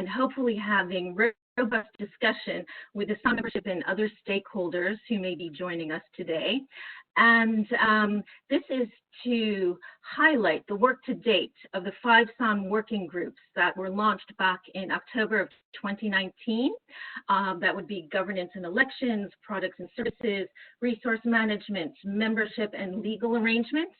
and hopefully having robust discussion with the SAN membership and other stakeholders who may be joining us today. And this is to highlight the work to date of the 5 SAN working groups that were launched back in October of 2019. That would be governance and elections, products and services, resource management, membership, and legal arrangements.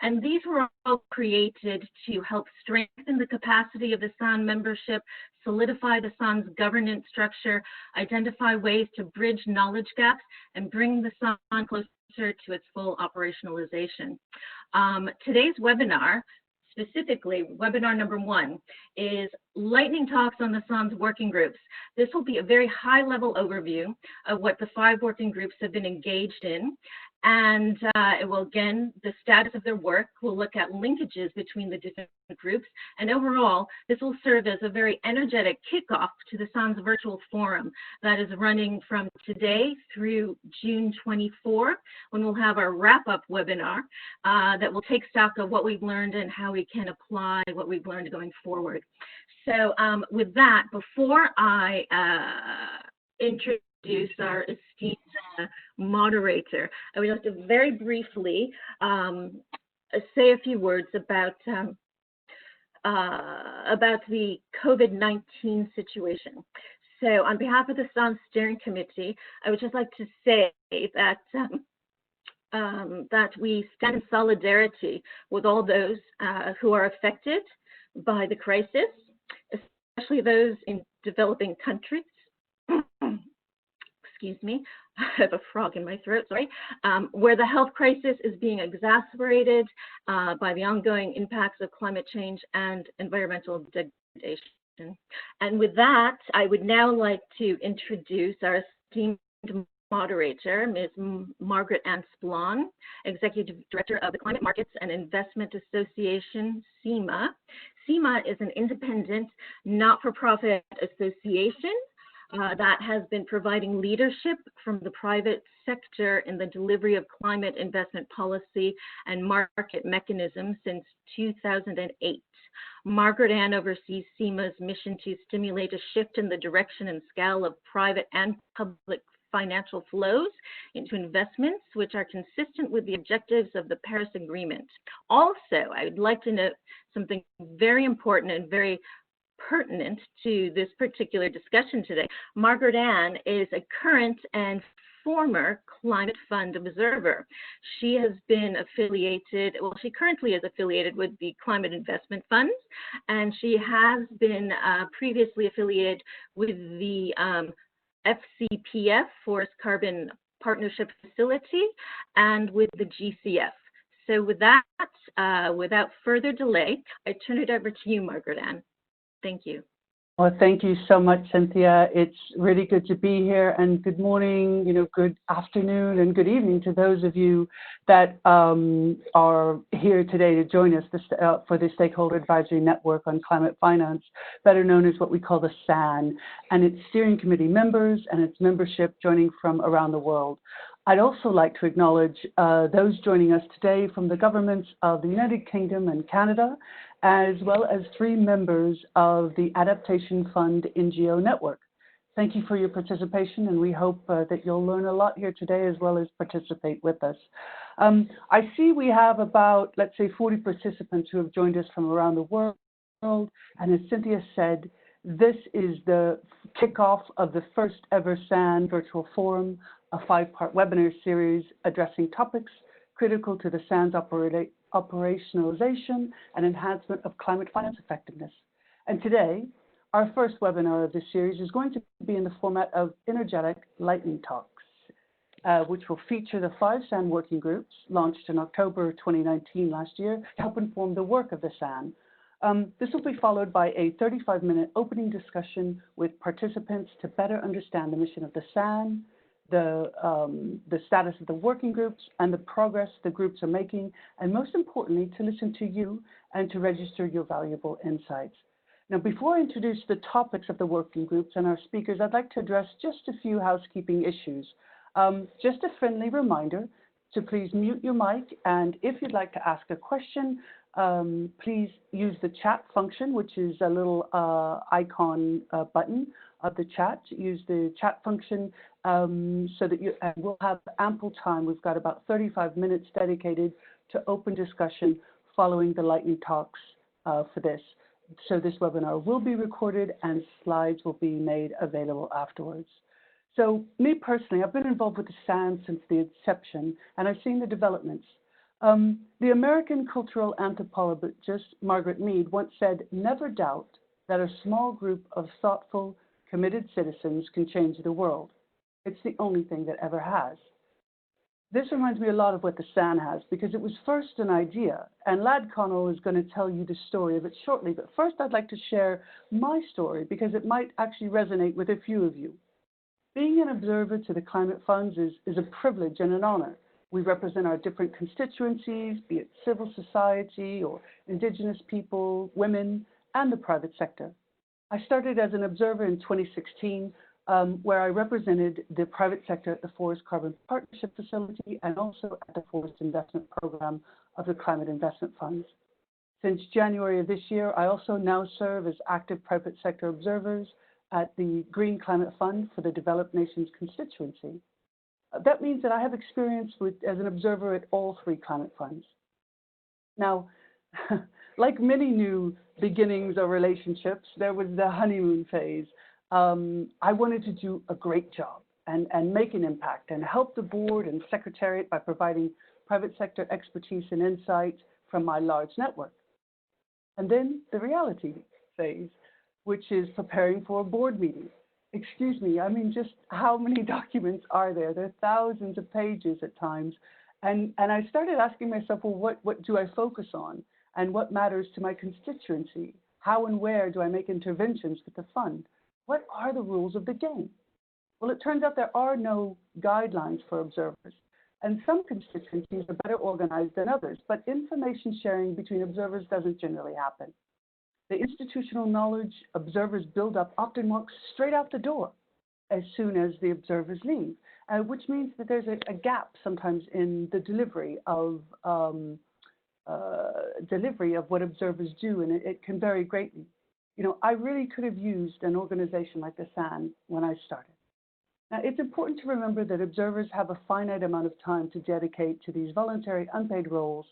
And these were all created to help strengthen the capacity of the SAN membership, solidify the SAN's governance structure, identify ways to bridge knowledge gaps, and bring the SAN closer to its full operationalization. Today's webinar, specifically webinar number 1, is lightning talks on the SAN's working groups. This will be a very high-level overview of what the 5 working groups have been engaged in. And it will, again, the status of their work. We'll look at linkages between the different groups. And overall, this will serve as a very energetic kickoff to the SAN's virtual forum that is running from today through June 24, when we'll have our wrap-up webinar that will take stock of what we've learned and how we can apply what we've learned going forward. So with that, before I introduce our esteemed moderator, I would like to very briefly say a few words about the COVID-19 situation. So on behalf of the SAN Steering Committee, I would just like to say that that we stand in solidarity with all those who are affected by the crisis, especially those in developing countries. Excuse me, I have a frog in my throat, sorry, where the health crisis is being exacerbated by the ongoing impacts of climate change and environmental degradation. And with that, I would now like to introduce our esteemed moderator, Ms. Margaret Ann Splon, Executive Director of the Climate Markets and Investment Association, CIMA. CIMA is an independent, not-for-profit association that has been providing leadership from the private sector in the delivery of climate investment policy and market mechanisms since 2008. Margaret Ann oversees CIMA's mission to stimulate a shift in the direction and scale of private and public financial flows into investments which are consistent with the objectives of the Paris Agreement. Also, I would like to note something very important and very pertinent to this particular discussion today. Margaret Ann is a current and former Climate Fund observer. She has been affiliated, well, she currently is affiliated with the Climate Investment Funds, and she has been previously affiliated with the FCPF, Forest Carbon Partnership Facility, and with the GCF. So with that, without further delay, I turn it over to you, Margaret Ann. Thank you. Well, thank you so much, Cynthia. It's really good to be here, and good morning, good afternoon, and good evening to those of you that are here today to join us for the Stakeholder Advisory Network on Climate Finance, better known as what we call the SAN, and its steering committee members and its membership joining from around the world. I'd also like to acknowledge those joining us today from the governments of the United Kingdom and Canada, as well as 3 members of the Adaptation Fund NGO network. Thank you for your participation, and we hope that you'll learn a lot here today as well as participate with us. I see we have about, let's say, 40 participants who have joined us from around the world, and as Cynthia said, this is the kickoff of the first ever SAN virtual forum, a 5-part webinar series addressing topics critical to the SAN's operationalization and enhancement of climate finance effectiveness. And today, our first webinar of this series is going to be in the format of energetic lightning talks, which will feature the 5 SAN working groups launched in October 2019 last year to help inform the work of the SAN. This will be followed by a 35-minute opening discussion with participants to better understand the mission of the SAN, the status of the working groups, and the progress the groups are making, and most importantly, to listen to you and to register your valuable insights. Now, before I introduce the topics of the working groups and our speakers, I'd like to address just a few housekeeping issues. Just a friendly reminder to please mute your mic, and if you'd like to ask a question, please use the chat function, which is a little icon button of the chat. Use the chat function so that we'll have ample time. We've got about 35 minutes dedicated to open discussion following the lightning talks for this. So this webinar will be recorded and slides will be made available afterwards. So me personally, I've been involved with the SAN since the inception, and I've seen the developments. The American cultural anthropologist Margaret Mead once said, "Never doubt that a small group of thoughtful, committed citizens can change the world. It's the only thing that ever has." This reminds me a lot of what the SAN has, because it was first an idea, and Lad Connell is going to tell you the story of it shortly. But first, I'd like to share my story, because it might actually resonate with a few of you. Being an observer to the climate funds is a privilege and an honor. We represent our different constituencies, be it civil society or Indigenous people, women, and the private sector. I started as an observer in 2016, where I represented the private sector at the Forest Carbon Partnership Facility and also at the Forest Investment Program of the Climate Investment Funds. Since January of this year, I also now serve as active private sector observers at the Green Climate Fund for the Developed Nations constituency. That means that I have experience as an observer at all three climate funds. Now, like many new beginnings or relationships, there was the honeymoon phase. I wanted to do a great job and make an impact and help the board and secretariat by providing private sector expertise and insight from my large network. And then the reality phase, which is preparing for a board meeting. Excuse me, I mean, just how many documents are there? There are thousands of pages at times. And I started asking myself, well, what do I focus on? And what matters to my constituency? How and where do I make interventions with the fund? What are the rules of the game? Well, it turns out there are no guidelines for observers. And some constituencies are better organized than others, but information sharing between observers doesn't generally happen. The institutional knowledge observers build up often walks straight out the door as soon as the observers leave, which means that there's a gap sometimes in the delivery of what observers do, and it can vary greatly. You know, I really could have used an organization like the SAN when I started. Now, it's important to remember that observers have a finite amount of time to dedicate to these voluntary unpaid roles.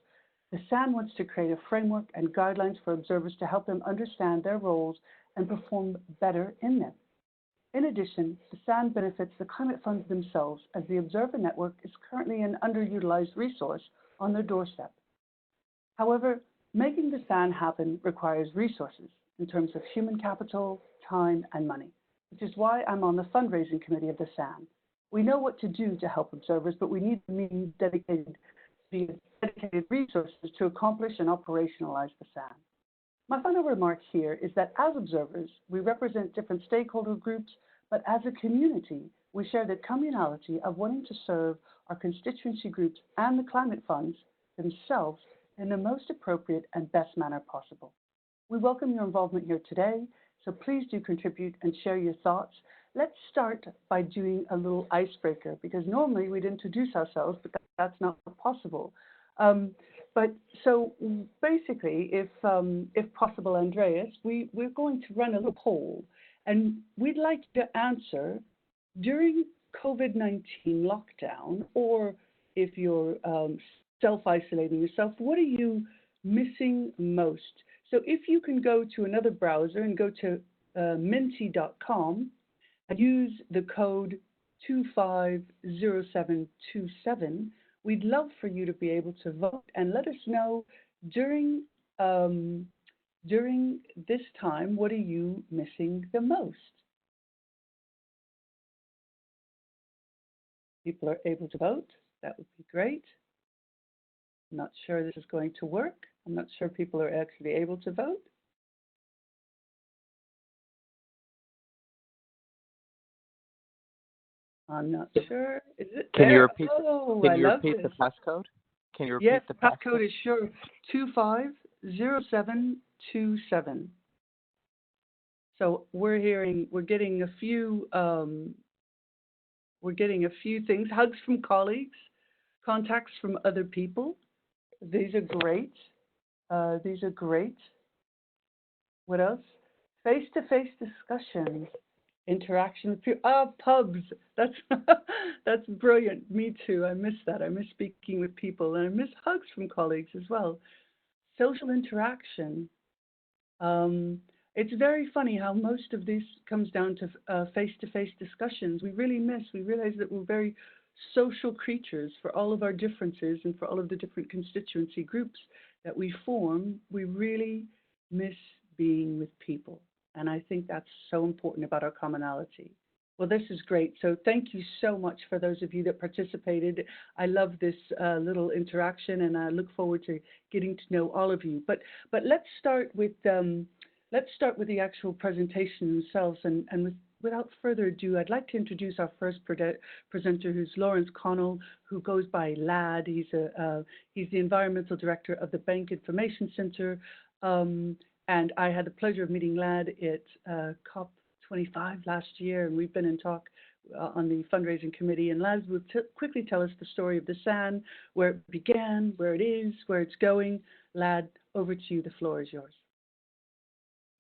The SAN wants to create a framework and guidelines for observers to help them understand their roles and perform better in them. In addition, the SAN benefits the climate funds themselves, as the observer network is currently an underutilized resource on their doorstep. However, making the SAN happen requires resources in terms of human capital, time, and money, which is why I'm on the fundraising committee of the SAN. We know what to do to help observers, but we need dedicated resources to accomplish and operationalize the SAN. My final remark here is that as observers, we represent different stakeholder groups, but as a community, we share the communality of wanting to serve our constituency groups and the climate funds themselves in the most appropriate and best manner possible. We welcome your involvement here today, so please do contribute and share your thoughts. Let's start by doing a little icebreaker, because normally we'd introduce ourselves, but that's not possible. But so basically, if possible, Andreas, we're going to run a little poll, and we'd like to answer during COVID-19 lockdown, or if you're self-isolating yourself, what are you missing most? So if you can go to another browser and go to minty.com and use the code 250727, we'd love for you to be able to vote and let us know during this time, what are you missing the most? People are able to vote. That would be great. I'm not sure this is going to work. I'm not sure people are actually able to vote. I'm not sure. Is it Can there? you repeat? Oh, Can you I love repeat this. the passcode? Can you repeat Yes, the passcode is sure 250727. So we're getting a few things. Hugs from colleagues, contacts from other people. These are great. These are great. What else? Face-to-face discussions, interaction with people. Pubs. That's that's brilliant. Me too. I miss that. I miss speaking with people, and I miss hugs from colleagues as well. Social interaction. It's very funny how most of this comes down to face-to-face discussions. We realize that we're very social creatures for all of our differences and for all of the different constituency groups that we form. We really miss being with people. And I think that's so important about our commonality. Well, this is great. So thank you so much for those of you that participated. I love this little interaction, and I look forward to getting to know all of you. But let's start with the actual presentation themselves. And without further ado, I'd like to introduce our first presenter, who's Lawrence Connell, who goes by Lad. He's the environmental director of the Bank Information Centre. And I had the pleasure of meeting Lad at COP25 last year, and we've been in talk on the fundraising committee. And Lad will quickly tell us the story of the SAN, where it began, where it is, where it's going. Lad, over to you. The floor is yours.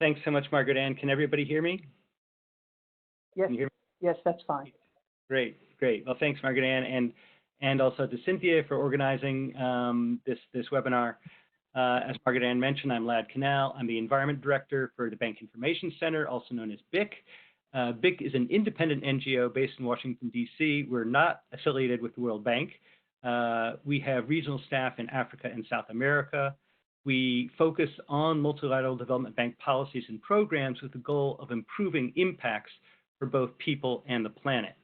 Thanks so much, Margaret Ann. Can everybody hear me? Yes. Can you hear me? Yes, that's fine. Great. Well, thanks, Margaret Ann, and also to Cynthia for organizing this webinar. As Margaret Ann mentioned, I'm Lad Cannell. I'm the Environment Director for the Bank Information Center, also known as BIC. BIC is an independent NGO based in Washington, D.C. We're not affiliated with the World Bank. We have regional staff in Africa and South America. We focus on multilateral development bank policies and programs with the goal of improving impacts for both people and the planet.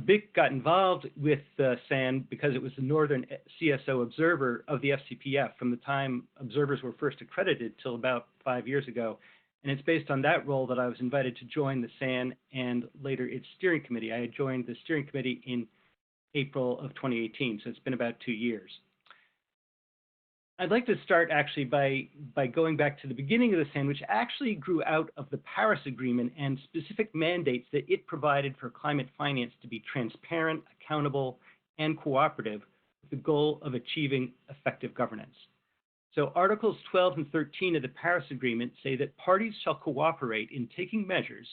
BIC got involved with SAN because it was the Northern CSO observer of the FCPF from the time observers were first accredited till about 5 years ago. And it's based on that role that I was invited to join the SAN and later its steering committee. I had joined the steering committee in April of 2018, so it's been about 2 years. I'd like to start actually by going back to the beginning of the SAN, which actually grew out of the Paris Agreement and specific mandates that it provided for climate finance to be transparent, accountable, and cooperative with the goal of achieving effective governance. So Articles 12 and 13 of the Paris Agreement say that parties shall cooperate in taking measures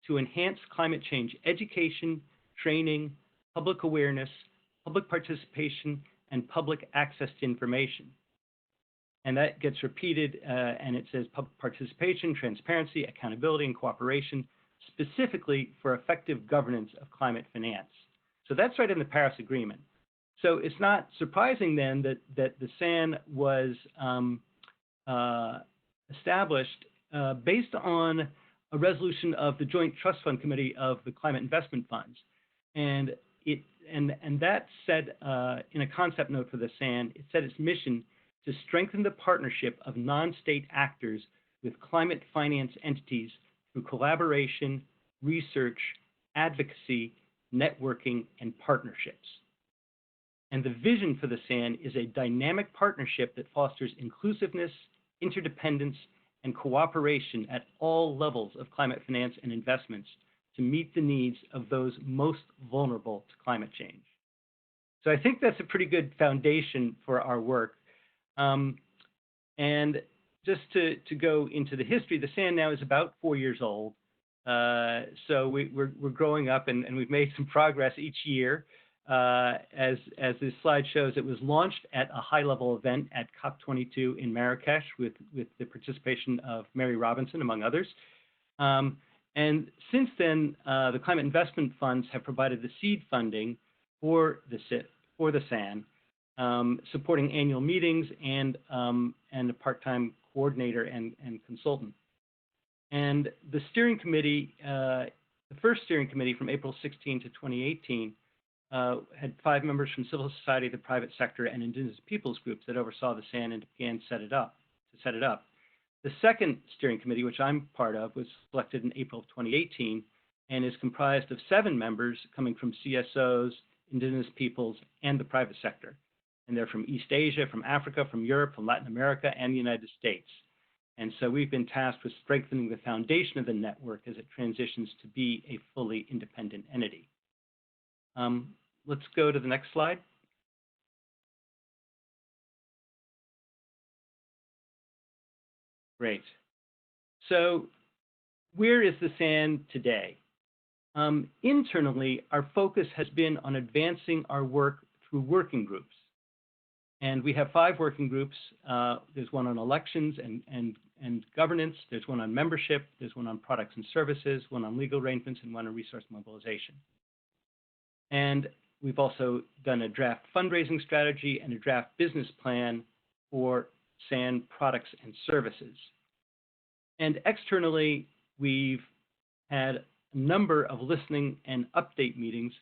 to enhance climate change education, training, public awareness, public participation, and public access to information. And that gets repeated, and it says public participation, transparency, accountability, and cooperation, specifically for effective governance of climate finance. So that's right in the Paris Agreement. So it's not surprising then that the SAN was established based on a resolution of the Joint Trust Fund Committee of the Climate Investment Funds. And that said, in a concept note for the SAN, it said its mission to strengthen the partnership of non-state actors with climate finance entities through collaboration, research, advocacy, networking, and partnerships. And the vision for the SAN is a dynamic partnership that fosters inclusiveness, interdependence, and cooperation at all levels of climate finance and investments to meet the needs of those most vulnerable to climate change. So I think that's a pretty good foundation for our work. And just to go into the history, the SAN now is about 4 years old. So we're growing up, and we've made some progress each year. As this slide shows, it was launched at a high-level event at COP22 in Marrakesh with the participation of Mary Robinson, among others. And since then, the climate investment funds have provided the seed funding for the SAN. Supporting annual meetings and a part-time coordinator and consultant. And the steering committee, the first steering committee from April 16 to 2018, had 5 members from civil society, the private sector, and indigenous peoples groups that oversaw the SAN and began to set it up. The second steering committee, which I'm part of, was selected in April of 2018 and is comprised of 7 members coming from CSOs, indigenous peoples, and the private sector. And they're from East Asia, from Africa, from Europe, from Latin America, and the United States. And so we've been tasked with strengthening the foundation of the network as it transitions to be a fully independent entity. Let's go to the next slide. Great. So where is the SAN today? Internally, our focus has been on advancing our work through working groups. And we have 5 working groups. There's one on elections and governance. There's one on membership. There's one on products and services, one on legal arrangements, and one on resource mobilization. And we've also done a draft fundraising strategy and a draft business plan for SAN products and services. And externally, we've had a number of listening and update meetings,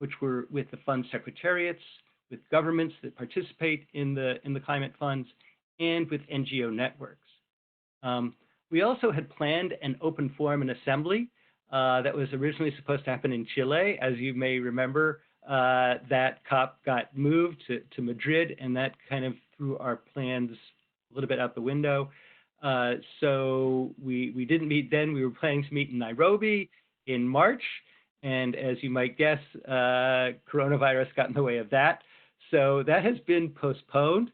which were with the fund secretariats, with governments that participate in the climate funds, and with NGO networks. We also had planned an open forum and assembly that was originally supposed to happen in Chile. As you may remember, that COP got moved to Madrid, and that kind of threw our plans a little bit out the window. So we didn't meet then. We were planning to meet in Nairobi in March, and as you might guess, coronavirus got in the way of that. So that has been postponed.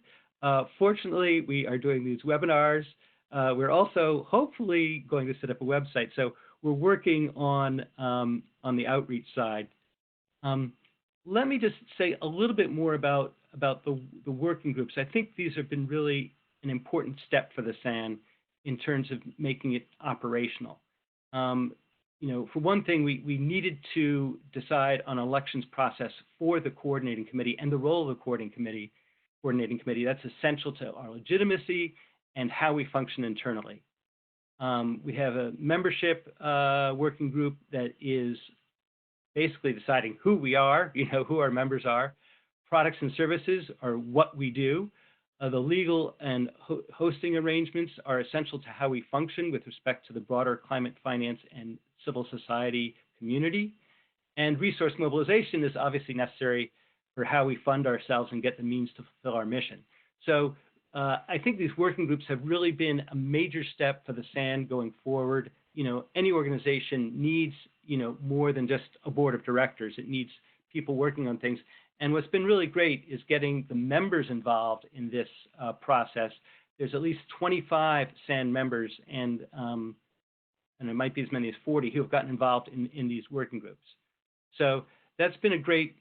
Fortunately, we are doing these webinars. We're also hopefully going to set up a website. So we're working on the outreach side. Let me just say a little bit more about the working groups. I think these have been really an important step for the SAN in terms of making it operational. You know, for one thing, we needed to decide on an elections process for the coordinating committee and the role of the coordinating committee. That's essential to our legitimacy and how we function internally. We have a membership working group that is basically deciding who we are, you know, who our members are. Products and services are what we do. The legal and hosting arrangements are essential to how we function with respect to the broader climate finance and civil society community. And resource mobilization is obviously necessary for how we fund ourselves and get the means to fulfill our mission. So I think these working groups have really been a major step for the SAN going forward. You know, any organization needs, you know, more than just a board of directors. It needs people working on things. And what's been really great is getting the members involved in this process. There's at least 25 SAN members, and it might be as many as 40 who have gotten involved in these working groups. So that's been a great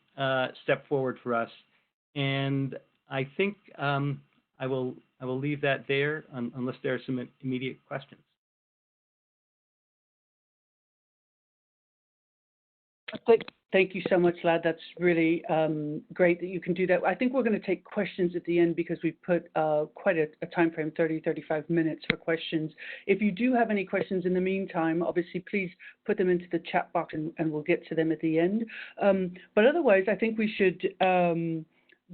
step forward for us. And I think I will leave that there unless there are some immediate questions. Thank you so much, Lad. That's really great that you can do that. I think we're going to take questions at the end because we've put quite a time frame, 30, 35 minutes for questions. If you do have any questions in the meantime, obviously, please put them into the chat box and we'll get to them at the end. But otherwise, I think we should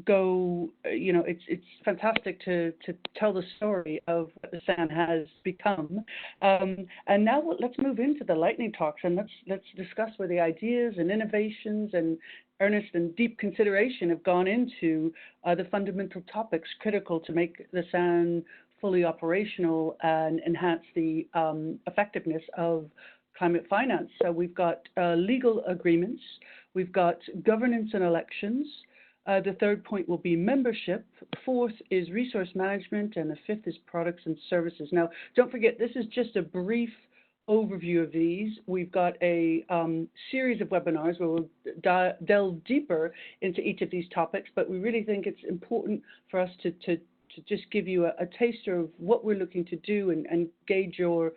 go, you know, it's fantastic to tell the story of what the SAN has become. And now let's move into the lightning talks, and let's discuss where the ideas and innovations and earnest and deep consideration have gone into the fundamental topics critical to make the SAN fully operational and enhance the effectiveness of climate finance. So we've got legal agreements, we've got governance and elections. The third point will be membership. Fourth is resource management, and the fifth is products and services. Now, don't forget, this is just a brief overview of these. We've got a series of webinars where we'll delve deeper into each of these topics, but we really think it's important for us to just give you a taster of what we're looking to do and gauge your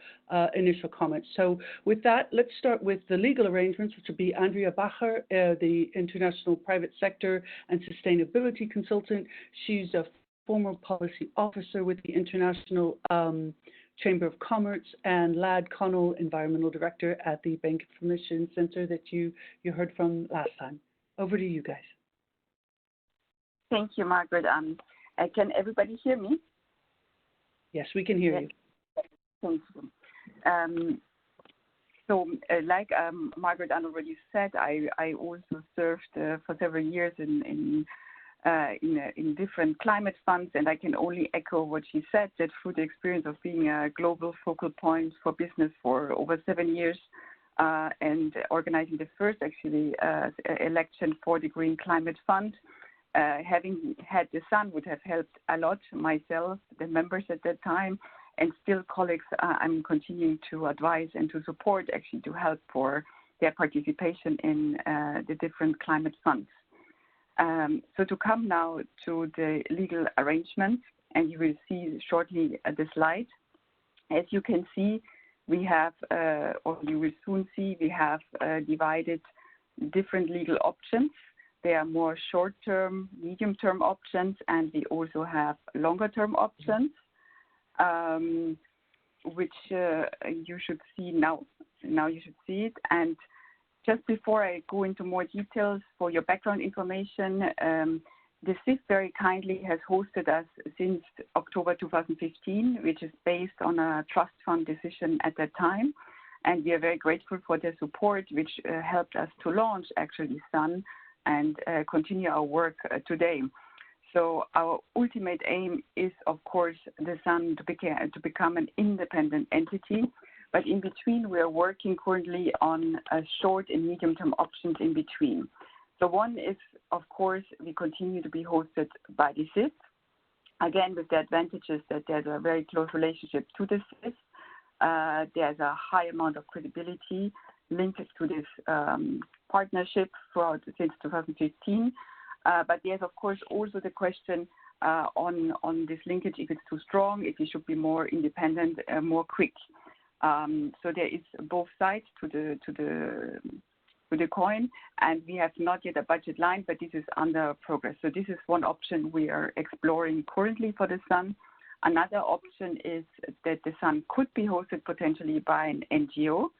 initial comments. So with that, let's start with the legal arrangements, which will be Andrea Bacher, the International Private Sector and Sustainability Consultant. She's a former policy officer with the International Chamber of Commerce, and Lad Connell, Environmental Director at the Bank Information Center that you heard from last time. Over to you guys. Thank you, Margaret. Can everybody hear me? Yes, we can hear you. Thank you. So, like Margaret Ann already said, I also served for several years in different climate funds, and I can only echo what she said, that through the experience of being a global focal point for business for over 7 years and organizing the first, actually, election for the Green Climate Fund, having had the SAN would have helped a lot, myself, the members at that time, And still colleagues I'm continuing to advise and to support, actually to help for their participation in the different climate funds. So to come now to the legal arrangements, and you will see shortly the slide. As you can see, we have, or you will soon see, we have divided different legal options. There are more short-term, medium-term options, and we also have longer-term options, which you should see now. Now you should see it. And just before I go into more details, for your background information, the CIF very kindly has hosted us since October 2015, which is based on a trust fund decision at that time. And we are very grateful for their support, which helped us to launch actually SUN and continue our work today. So our ultimate aim is, of course, the SUN to become an independent entity. But in between, we are working currently on short and medium-term options in between. So one is, of course, we continue to be hosted by the CIF, again, with the advantages that there's a very close relationship to the CIF. There's a high amount of credibility linked to this partnership since 2015. But there's, of course, also the question on this linkage, if it's too strong, if it should be more independent, more quick. So there is both sides to the coin, and we have not yet a budget line, but this is under progress. So this is one option we are exploring currently for the SUN. Another option is that the SUN could be hosted potentially by an NGO,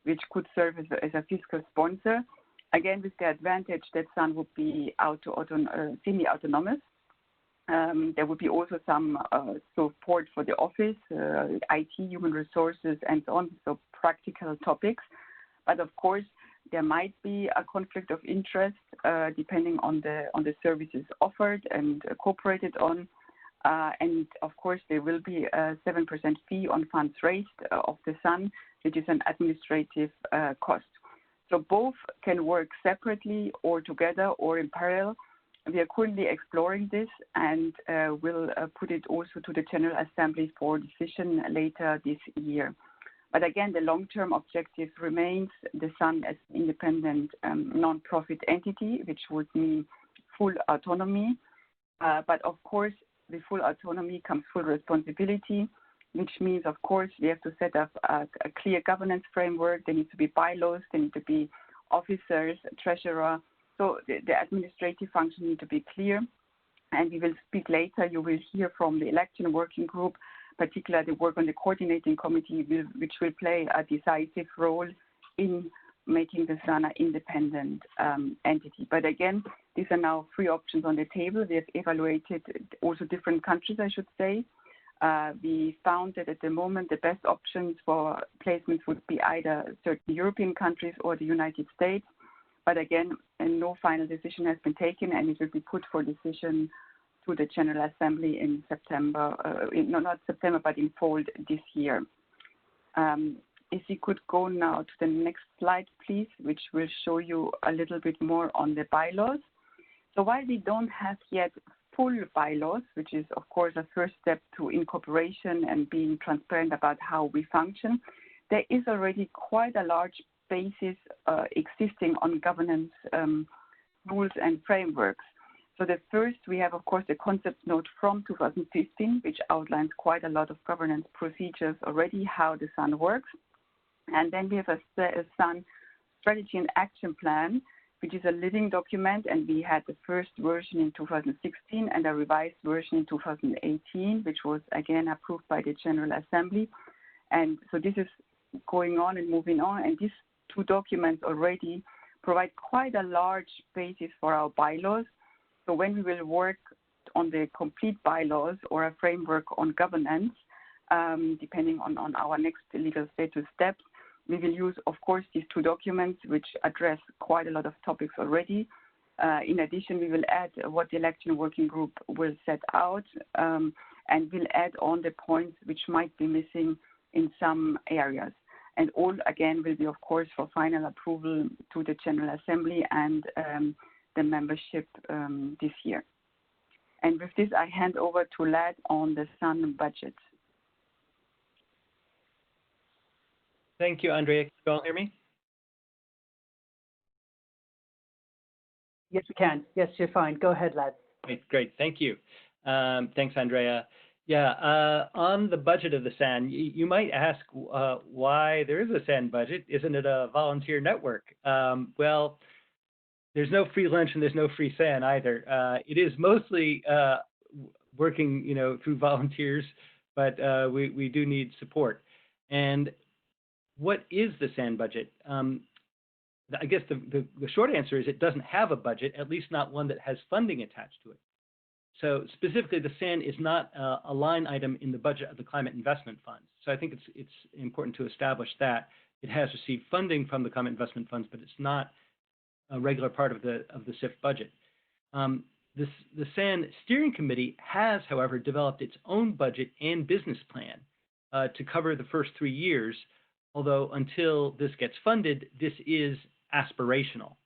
which could serve as a fiscal sponsor, again with the advantage that SUN would be semi-autonomous. There would be also some support for the office, IT, human resources, and so on, so practical topics. But of course, there might be a conflict of interest depending on the services offered and cooperated on. And of course, there will be a 7% fee on funds raised of the SUN, which is an administrative cost. So both can work separately or together or in parallel. We are currently exploring this, and will put it also to the General Assembly for decision later this year. But again, the long-term objective remains the SUN as an independent non-profit entity, which would mean full autonomy. But of course, with full autonomy comes full responsibility, which means, of course, we have to set up a clear governance framework. There need to be bylaws, there need to be officers, treasurer. So the administrative function need to be clear. And we will speak later. You will hear from the election working group, particularly the work on the coordinating committee, which will play a decisive role in making the SUN an independent entity. But again, these are now three options on the table. We have evaluated also different countries, I should say. We found that at the moment, the best options for placements would be either certain European countries or the United States. But again, no final decision has been taken, and it will be put for decision to the General Assembly in September, not September, but in fall this year. If you could go now to the next slide, please, which will show you a little bit more on the bylaws. So while we don't have yet full bylaws, which is, of course, a first step to incorporation and being transparent about how we function, there is already quite a large basis existing on governance rules and frameworks. So the first, we have, of course, the concept note from 2015, which outlines quite a lot of governance procedures already, how the SUN works. And then we have a SUN strategy and action plan, which is a living document, and we had the first version in 2016 and a revised version in 2018, which was again approved by the General Assembly. And so this is going on and moving on, and these two documents already provide quite a large basis for our bylaws. So when we will work on the complete bylaws or a framework on governance, depending on our next legal status steps, we will use, of course, these two documents, which address quite a lot of topics already. In addition, we will add what the election working group will set out, and we'll add on the points which might be missing in some areas. And all, again, will be, of course, for final approval to the General Assembly and the membership this year. And with this, I hand over to Lad on the SUN budget. Thank you, Andrea. Can you all hear me? Yes, we can. Yes, you're fine. Go ahead, lad. Great. Thank you. Thanks, Andrea. Yeah, on the budget of the SAN, you might ask why there is a SAN budget. Isn't it a volunteer network? Well, there's no free lunch and there's no free SAN either. It is mostly working, through volunteers, but we do need support. And what is the SAN budget? I guess the short answer is it doesn't have a budget, at least not one that has funding attached to it. So specifically, the SAN is not a line item in the budget of the Climate Investment Funds. So I think it's important to establish that it has received funding from the Climate Investment Funds, but it's not a regular part of the CIF budget. The SAN Steering Committee has, however, developed its own budget and business plan to cover the first 3 years, although until this gets funded, this is aspirational.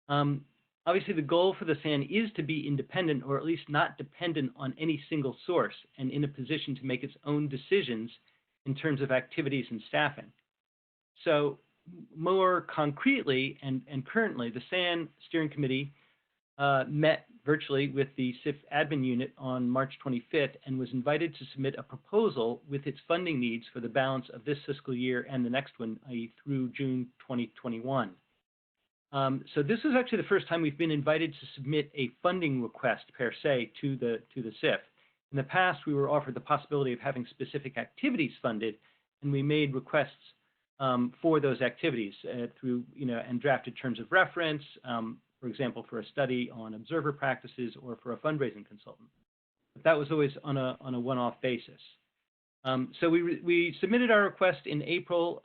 Obviously, the goal for the SAN is to be independent, or at least not dependent on any single source, and in a position to make its own decisions in terms of activities and staffing. So more concretely and currently, the SAN Steering Committee met virtually with the CIF admin unit on March 25th and was invited to submit a proposal with its funding needs for the balance of this fiscal year and the next one, i.e. through June 2021. So this is actually the first time we've been invited to submit a funding request per se to the CIF. In the past, we were offered the possibility of having specific activities funded, and we made requests for those activities through, and drafted terms of reference, for example, for a study on observer practices or for a fundraising consultant. But that was always on a one-off basis. So we submitted our request in April.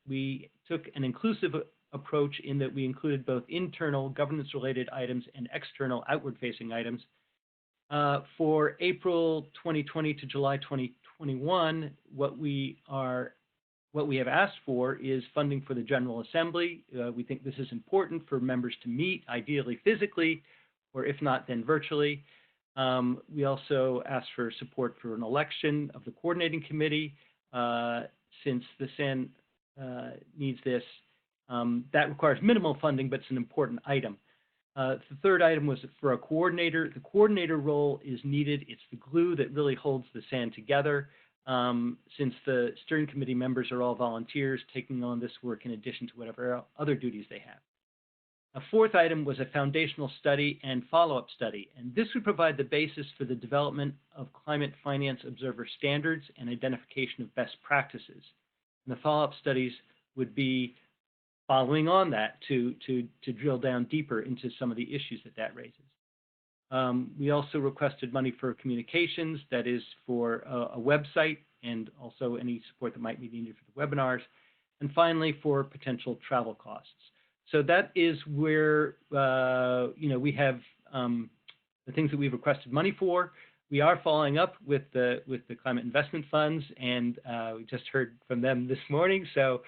We took an inclusive approach in that we included both internal governance-related items and external outward-facing items. For April 2020 to July 2021, what we have asked for is funding for the General Assembly. We think this is important for members to meet, ideally physically, or if not, then virtually. We also asked for support for an election of the Coordinating Committee, since the SAN needs this. That requires minimal funding, but it's an important item. The third item was for a coordinator. The coordinator role is needed. It's the glue that really holds the SAN together, since the steering committee members are all volunteers taking on this work in addition to whatever other duties they have. A fourth item was a foundational study and follow-up study, and this would provide the basis for the development of climate finance observer standards and identification of best practices. And the follow-up studies would be following on that to drill down deeper into some of the issues that raises. We also requested money for communications, that is for a website, and also any support that might be needed for the webinars. And finally, for potential travel costs. So that is where, we have the things that we've requested money for. We are following up with the climate investment funds, and we just heard from them this morning. So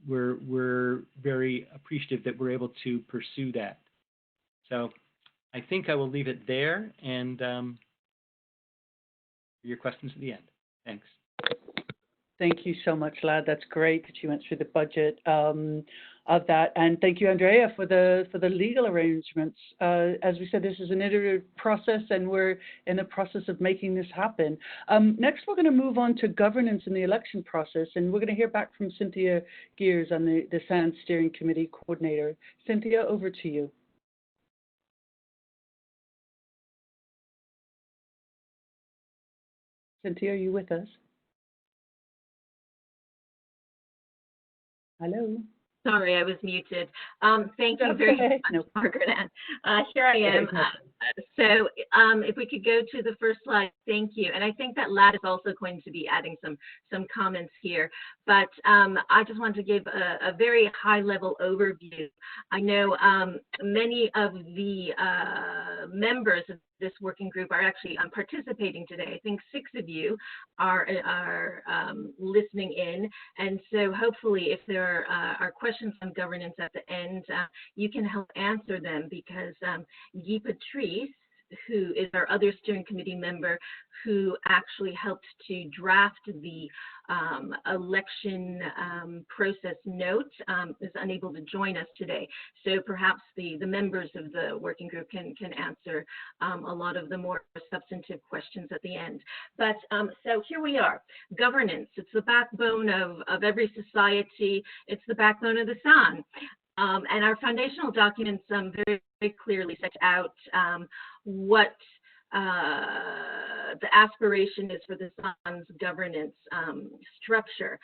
we're very appreciative that we're able to pursue that. So I think I will leave it there, and your questions at the end. Thanks. Thank you so much, Lad. That's great that you went through the budget of that, and thank you, Andrea, for the legal arrangements. As we said, this is an iterative process, and we're in the process of making this happen. Next, we're going to move on to governance in the election process, and we're going to hear back from Cynthia Gears on the SAN Steering Committee Coordinator. Cynthia, over to you. Cynthia, are you with us? Hello? Sorry, I was muted. Thank you very much, Margaret Ann. Here I am. So if we could go to the first slide, thank you. And I think that Lad is also going to be adding some comments here. But I just wanted to give a very high-level overview. I know many of the members of this working group are actually participating today. I think 6 of you are listening in. And so hopefully if there are questions on governance at the end, you can help answer them, because Guy Patrice who is our other steering committee member, who actually helped to draft the election process note, is unable to join us today. So perhaps the members of the working group can answer a lot of the more substantive questions at the end. But so here we are. Governance, it's the backbone of every society. It's the backbone of the San. And our foundational documents very, very clearly set out what the aspiration is for the San's governance structure.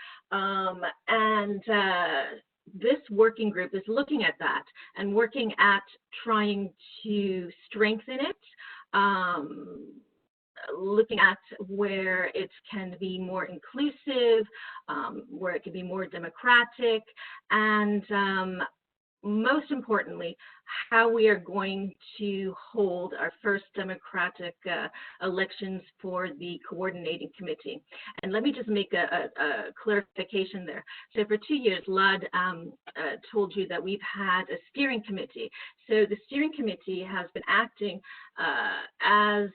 This working group is looking at that and working at trying to strengthen it, looking at where it can be more inclusive, where it can be more democratic, and most importantly, how we are going to hold our first democratic elections for the coordinating committee. And let me just make a clarification there. So for 2 years, Lad told you that we've had a steering committee. So the steering committee has been acting as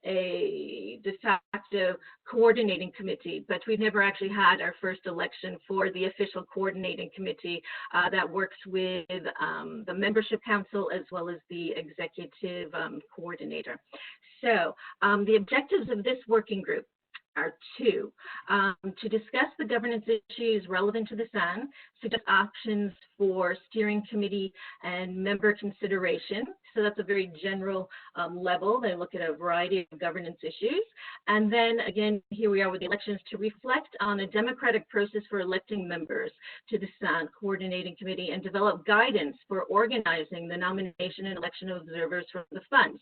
a de facto coordinating committee, but we've never actually had our first election for the official coordinating committee that works with the membership council as well as the executive coordinator. So the objectives of this working group are two: to discuss the governance issues relevant to the San, suggest options for steering committee and member consideration. So that's a very general level. They look at a variety of governance issues. And then again, here we are with the elections, to reflect on a democratic process for electing members to the San Coordinating Committee and develop guidance for organizing the nomination and election of observers from the funds.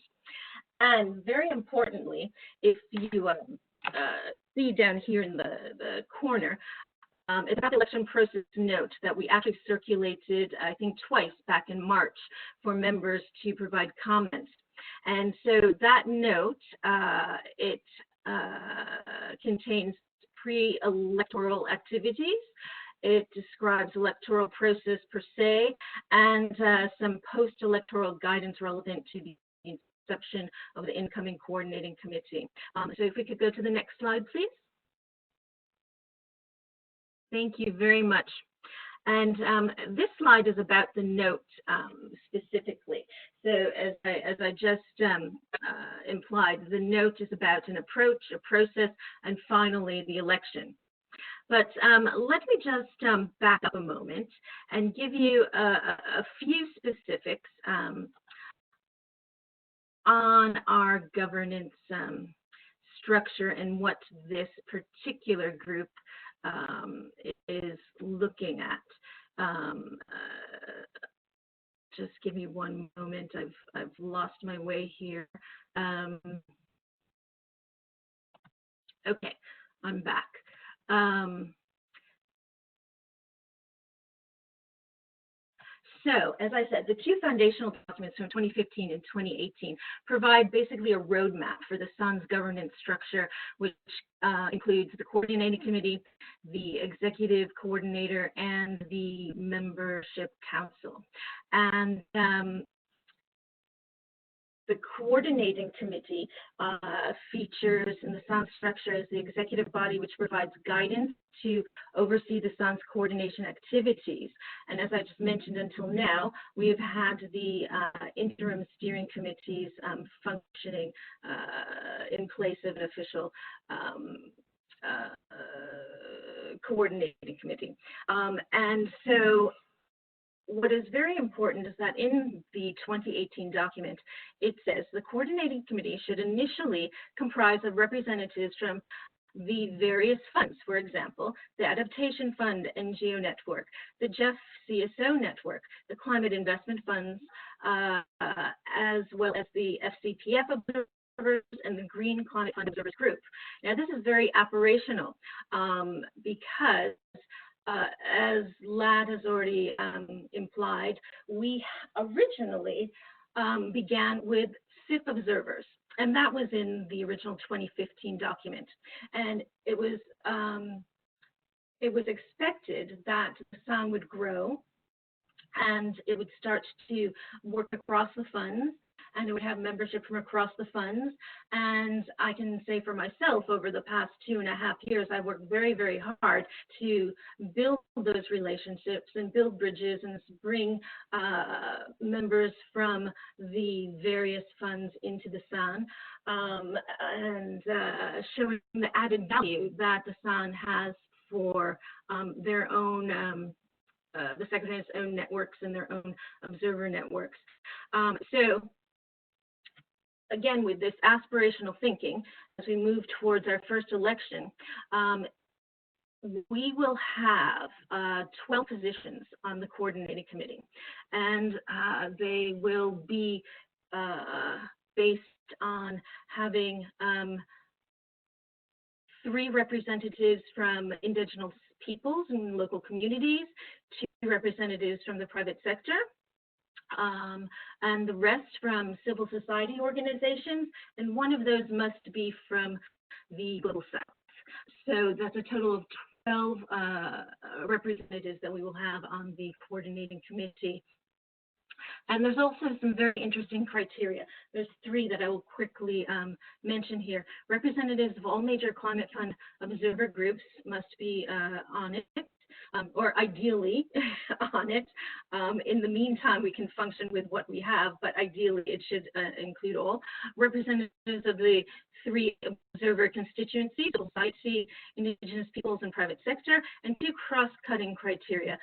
And very importantly, if you see down here in the corner, it's about the election process note that we actually circulated, I think, twice back in March for members to provide comments. And so that note, it contains pre-electoral activities. It describes electoral process per se, and some post-electoral guidance relevant to the inception of the incoming coordinating committee. So if we could go to the next slide, please. Thank you very much. And this slide is about the note specifically. So as I just implied, the note is about an approach, a process, and finally the election. But let me just back up a moment and give you a few specifics on our governance structure and what this particular group is looking at. Just give me one moment. I've lost my way here. Okay, I'm back. So, as I said, the two foundational documents from 2015 and 2018 provide basically a roadmap for the San's governance structure, which includes the coordinating committee, the executive coordinator, and the membership council. And the coordinating committee features in the San's structure as the executive body, which provides guidance to oversee the San's coordination activities. And as I just mentioned, until now, we have had the interim steering committees functioning in place of an official coordinating committee. And so what is very important is that in the 2018 document, it says the coordinating committee should initially comprise of representatives from the various funds, for example, the Adaptation Fund NGO Network, the Jeff CSO Network, the Climate Investment Funds, as well as the FCPF Observers and the Green Climate Fund Observers Group. Now, this is very operational because as Lad has already implied, we originally began with SIP observers, and that was in the original 2015 document. And it was expected that the San would grow and it would start to work across the funds and it would have membership from across the funds. And I can say for myself, over the past 2.5 years, I've worked very, very hard to build those relationships and build bridges and bring members from the various funds into the SAN, and showing the added value that the SAN has for their own, the Secretary's own networks and their own observer networks. So again, with this aspirational thinking, as we move towards our first election, we will have 12 positions on the coordinating committee, and they will be based on having 3 representatives from indigenous peoples and local communities, 2 representatives from the private sector, and the rest from civil society organizations, and 1 of those must be from the Global South. So that's a total of 12 representatives that we will have on the coordinating committee. And there's also some very interesting criteria. There's 3 that I will quickly mention here. Representatives of all major climate fund observer groups must be on it, or ideally on it. In the meantime, we can function with what we have, but ideally it should include all. Representatives of the 3 observer constituencies, civil society, indigenous peoples, and private sector, and 2 cross-cutting criteria.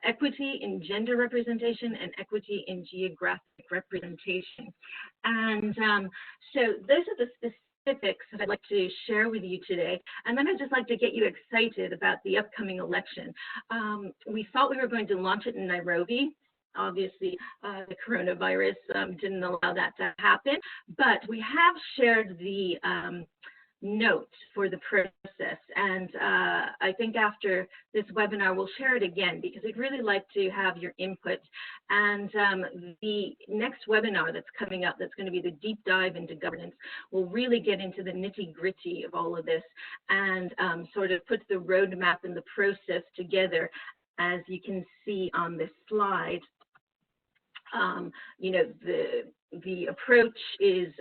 Equity in gender representation and equity in geographic representation. And so those are the specifics that I'd like to share with you today. And then I'd just like to get you excited about the upcoming election. We thought we were going to launch it in Nairobi. Obviously, the coronavirus didn't allow that to happen, but we have shared the note for the process, and I think after this webinar we'll share it again, because we'd really like to have your input. And the next webinar that's coming up, that's going to be the deep dive into governance, will really get into the nitty-gritty of all of this and sort of put the roadmap and the process together, as you can see on this slide. You know, the approach is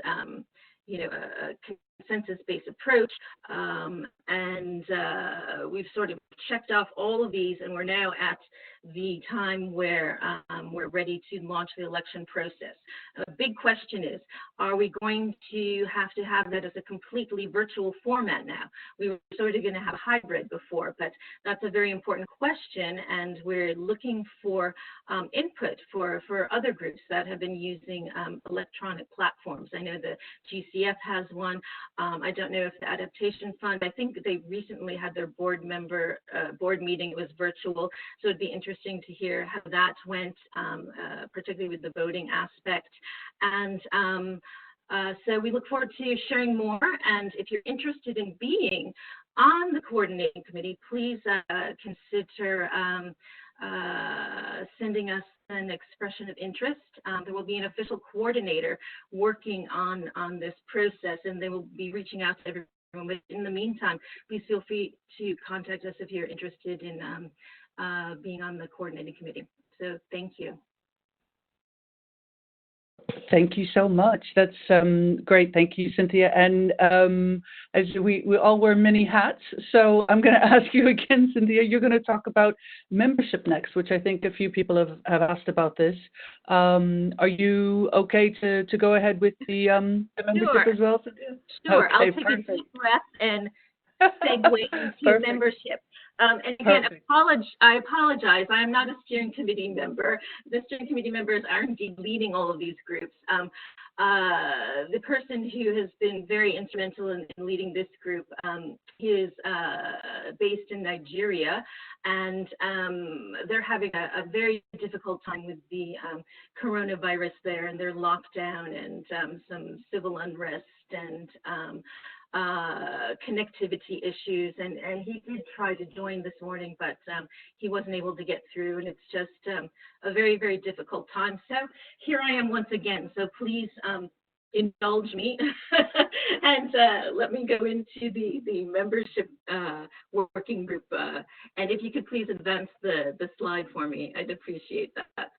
you know, a consensus-based approach, and we've sort of checked off all of these, and we're now at the time where we're ready to launch the election process. A big question is, are we going to have that as a completely virtual format now? We were sort of going to have a hybrid before, but that's a very important question, and we're looking for input for other groups that have been using electronic platforms. I know the GCF has one. I don't know if the Adaptation Fund, I think they recently had their board meeting. It was virtual, so it'd be interesting to hear how that went, particularly with the voting aspect. And so we look forward to sharing more. And if you're interested in being on the coordinating committee, please consider sending us an expression of interest. There will be an official coordinator working on this process, and they will be reaching out to everyone. But in the meantime, please feel free to contact us if you're interested in being on the coordinating committee. So thank you. Thank you so much. That's great. Thank you, Cynthia. And as we all wear many hats, so I'm going to ask you again, Cynthia, you're going to talk about membership next, which I think a few people have asked about this. Are you okay to go ahead with the membership as well, Cynthia? Sure. Okay, I'll take perfect. a deep breath and segue into membership. And again, I apologize. I am not a steering committee member. The steering committee members are indeed leading all of these groups. The person who has been very instrumental in leading this group is based in Nigeria, and they're having a very difficult time with the coronavirus there, and their lockdown and some civil unrest and connectivity issues, and he did try to join this morning, but he wasn't able to get through, and it's just a very, very difficult time. So here I am once again, so please indulge me and let me go into the membership working group, and if you could please advance the slide for me, I'd appreciate that.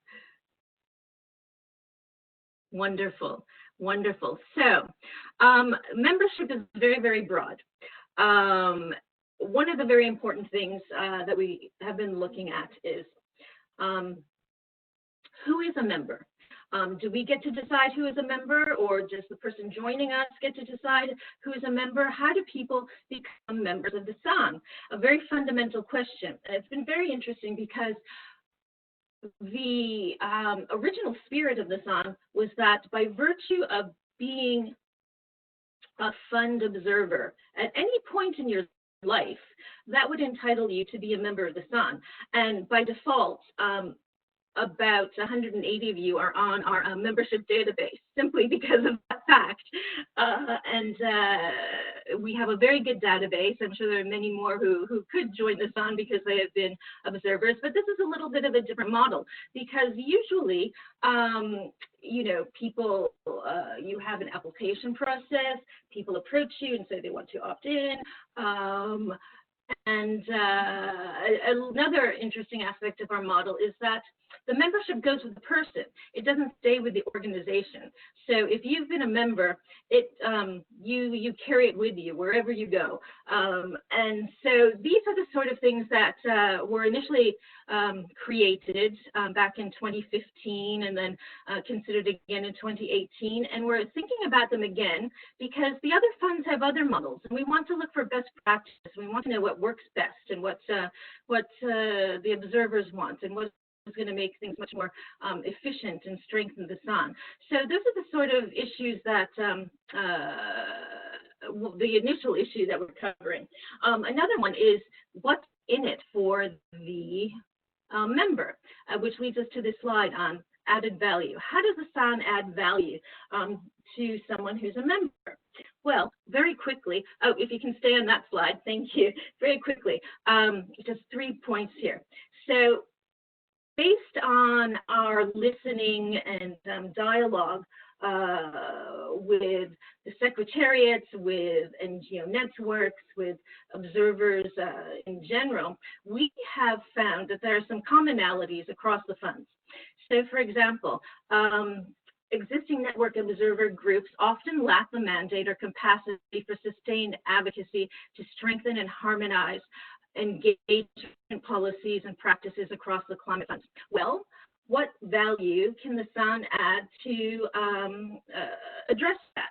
Wonderful, wonderful. So membership is very, very broad. One of the very important things that we have been looking at is who is a member? Do we get to decide who is a member, or does the person joining us get to decide who is a member? How do people become members of the SAN? A very fundamental question. It's been very interesting because the original spirit of the SAN was that by virtue of being a fund observer at any point in your life, that would entitle you to be a member of the SAN. And by default, about 180 of you are on our membership database simply because of that fact. We have a very good database. I'm sure there are many more who could join the SAN because they have been observers, but this is a little bit of a different model because usually, you know, people, you have an application process, people approach you and say they want to opt in. Another interesting aspect of our model is that the membership goes with the person. It doesn't stay with the organization. So if you've been a member, you carry it with you wherever you go. And so these are the sort of things that were initially created back in 2015 and then considered again in 2018. And we're thinking about them again because the other funds have other models. And we want to look for best practice. We want to know what works best and what the observers want and what is going to make things much more efficient and strengthen the SAN. So those are the sort of issues that, the initial issue that we're covering. Another one is what's in it for the member, which leads us to this slide on added value. How does the SAN add value to someone who's a member? Well, very quickly, oh, if you can stay on that slide, thank you. Very quickly, just 3 points here. So based on our listening and dialogue with the secretariats, with NGO networks, with observers in general, we have found that there are some commonalities across the funds. So for example, existing network observer groups often lack the mandate or capacity for sustained advocacy to strengthen and harmonize engagement policies and practices across the climate funds. Well, what value can the SAN add to address that?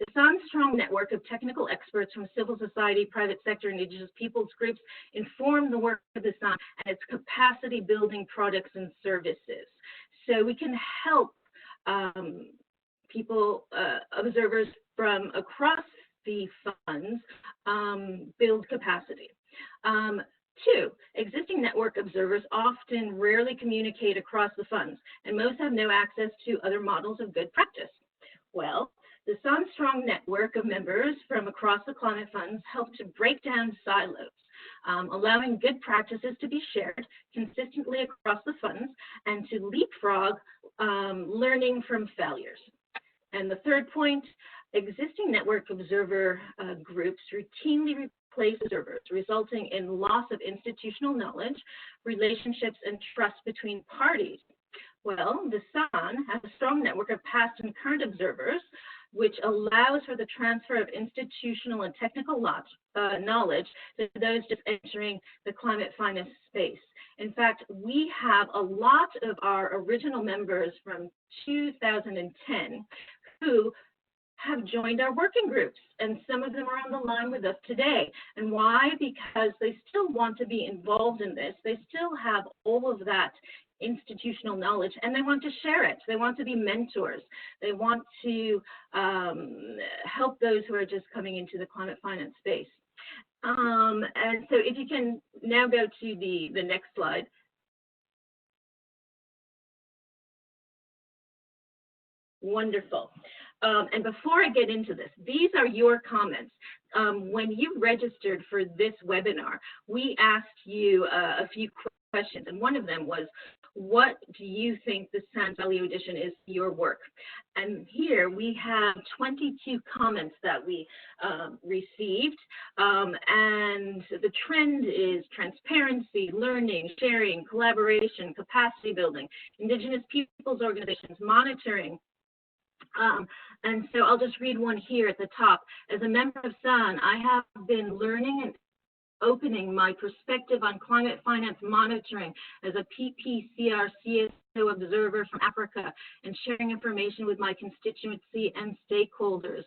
The SAN's strong network of technical experts from civil society, private sector, and indigenous peoples groups inform the work of the SAN and its capacity building products and services. So we can help people, observers from across the funds build capacity. 2, existing network observers often rarely communicate across the funds, and most have no access to other models of good practice. Well, the SAN strong network of members from across the climate funds help to break down silos, allowing good practices to be shared consistently across the funds and to leapfrog learning from failures. And the third point, existing network observer groups routinely replace observers, resulting in loss of institutional knowledge, relationships, and trust between parties. Well, the SAN has a strong network of past and current observers, which allows for the transfer of institutional and technical knowledge to those just entering the climate finance space. In fact, we have a lot of our original members from 2010 who have joined our working groups, and some of them are on the line with us today. And why? Because they still want to be involved in this. They still have all of that institutional knowledge, and they want to share it. They want to be mentors. They want to help those who are just coming into the climate finance space. And so if you can now go to the next slide. Wonderful. And before I get into this, these are your comments. When you registered for this webinar, we asked you a few questions, and one of them was, what do you think the SAN value addition is to your work? And here we have 22 comments that we received, and the trend is transparency, learning, sharing, collaboration, capacity building, Indigenous peoples organizations, monitoring, And so I'll just read one here at the top. As a member of SAN, I have been learning and opening my perspective on climate finance monitoring as a PPCR CSO observer from Africa and sharing information with my constituency and stakeholders.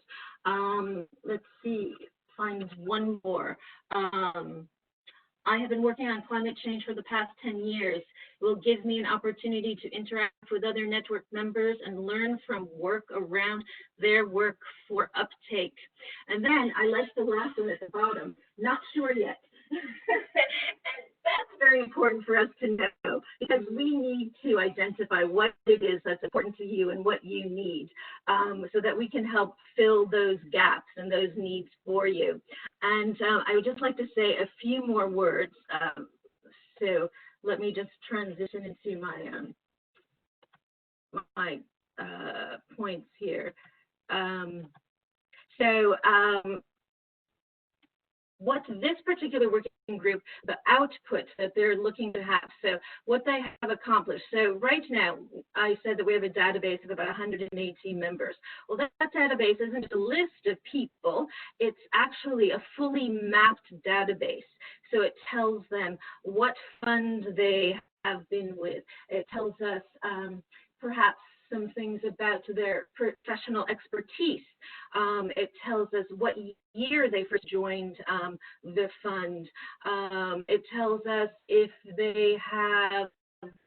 Let's see, find one more. I have been working on climate change for the past 10 years. It will give me an opportunity to interact with other network members and learn from work around their work for uptake. And then I like the last one at the bottom, not sure yet. That's very important for us to know, because we need to identify what it is that's important to you and what you need, so that we can help fill those gaps and those needs for you. And I would just like to say a few more words. So let me just transition into my points here. What this particular working group, the output that they're looking to have, so what they have accomplished. So right now, I said that we have a database of about 118 members. Well, that database isn't just a list of people, it's actually a fully mapped database. So it tells them what fund they have been with. It tells us perhaps some things about their professional expertise. It tells us what year they first joined the fund. It tells us if they have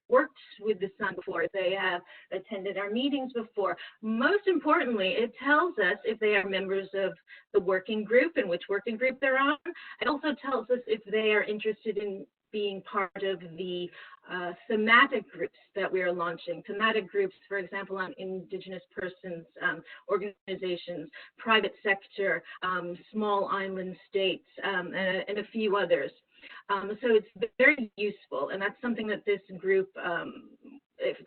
worked with the SAN before, if they have attended our meetings before. Most importantly, it tells us if they are members of the working group and which working group they're on. It also tells us if they are interested in being part of the thematic groups that we are launching. Thematic groups, for example, on Indigenous persons, organizations, private sector, small island states, and a few others. So it's very useful, and that's something that this group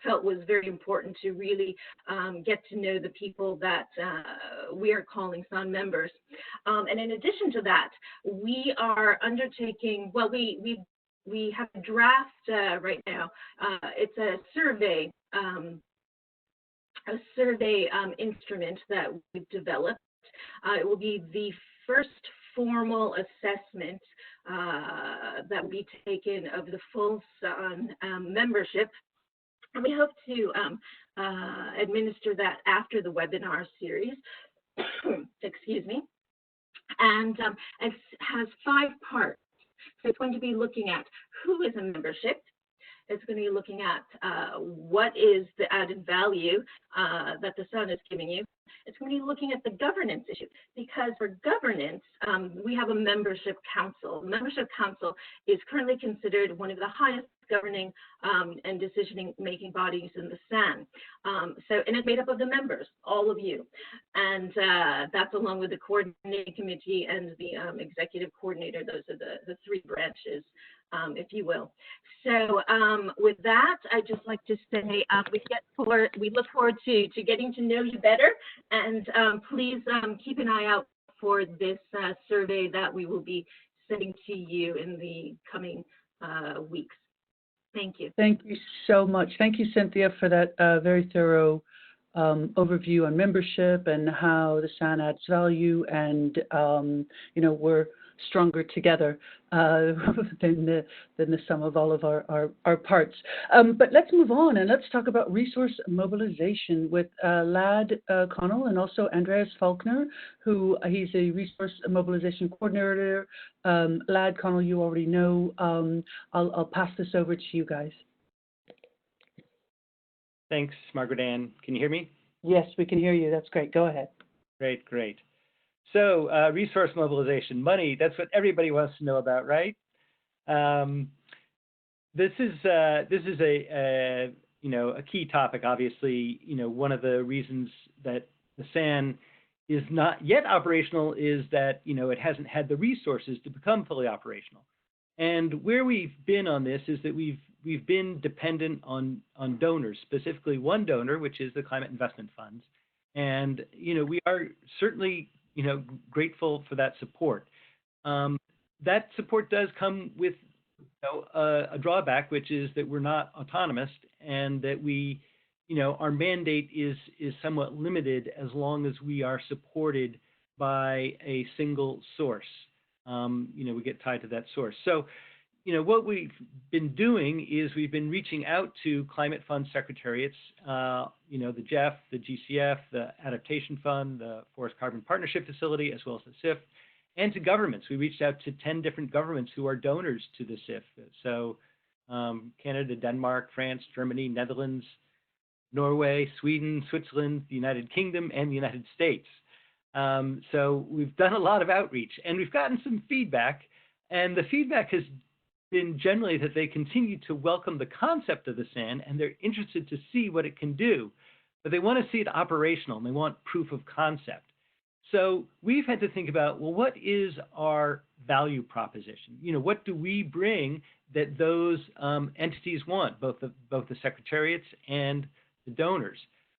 felt was very important to really get to know the people that we are calling SAN members. And in addition to that, we are undertaking, well, we have a draft right now. It's a survey instrument that we've developed. It will be the first formal assessment that will be taken of the full SAN membership. And we hope to administer that after the webinar series. Excuse me. And it has 5 parts. So it's going to be looking at who is a membership. It's going to be looking at what is the added value that the SAN is giving you. It's going to be looking at the governance issue, because for governance, we have a membership council. Membership council is currently considered one of the highest governing and decision-making bodies in the SAN. And it's made up of the members, all of you. And that's along with the coordinating committee and the executive coordinator. Those are the 3 branches, if you will. So with that, I'd just like to say we look forward to getting to know you better, and please keep an eye out for this survey that we will be sending to you in the coming weeks. Thank you. Thank you so much. Thank you, Cynthia, for that very thorough overview on membership and how the SAN adds value, and we're stronger together than the sum of all of our parts. But let's move on and let's talk about resource mobilization with Lad Connell and also Andreas Faulkner, who he's a resource mobilization coordinator. Lad Connell, you already know. I'll pass this over to you guys. Thanks, Margaret Ann. Can you hear me? Yes, we can hear you. That's great. Go ahead. Great. So resource mobilization, money, that's what everybody wants to know about, right? This is a key topic, obviously. One of the reasons that the SAN is not yet operational is that, it hasn't had the resources to become fully operational. And where we've been on this is that we've been dependent on donors, specifically one donor, which is the Climate Investment Funds. And, we are certainly grateful for that support. That support does come with a drawback, which is that we're not autonomous, and that we our mandate is somewhat limited as long as we are supported by a single source. We get tied to that source. So, what we've been doing is we've been reaching out to climate fund secretariats, the GEF, the GCF, the Adaptation Fund, the Forest Carbon Partnership Facility, as well as the SIF, and to governments. We reached out to 10 different governments who are donors to the SIF. So Canada, Denmark, France, Germany, Netherlands, Norway, Sweden, Switzerland, the United Kingdom, and the United States. So we've done a lot of outreach, and we've gotten some feedback, and the feedback has been generally that they continue to welcome the concept of the SAN, and they're interested to see what it can do, but they want to see it operational, and they want proof of concept. So we've had to think about, well, what is our value proposition? What do we bring that those entities want, both the secretariats and the donors,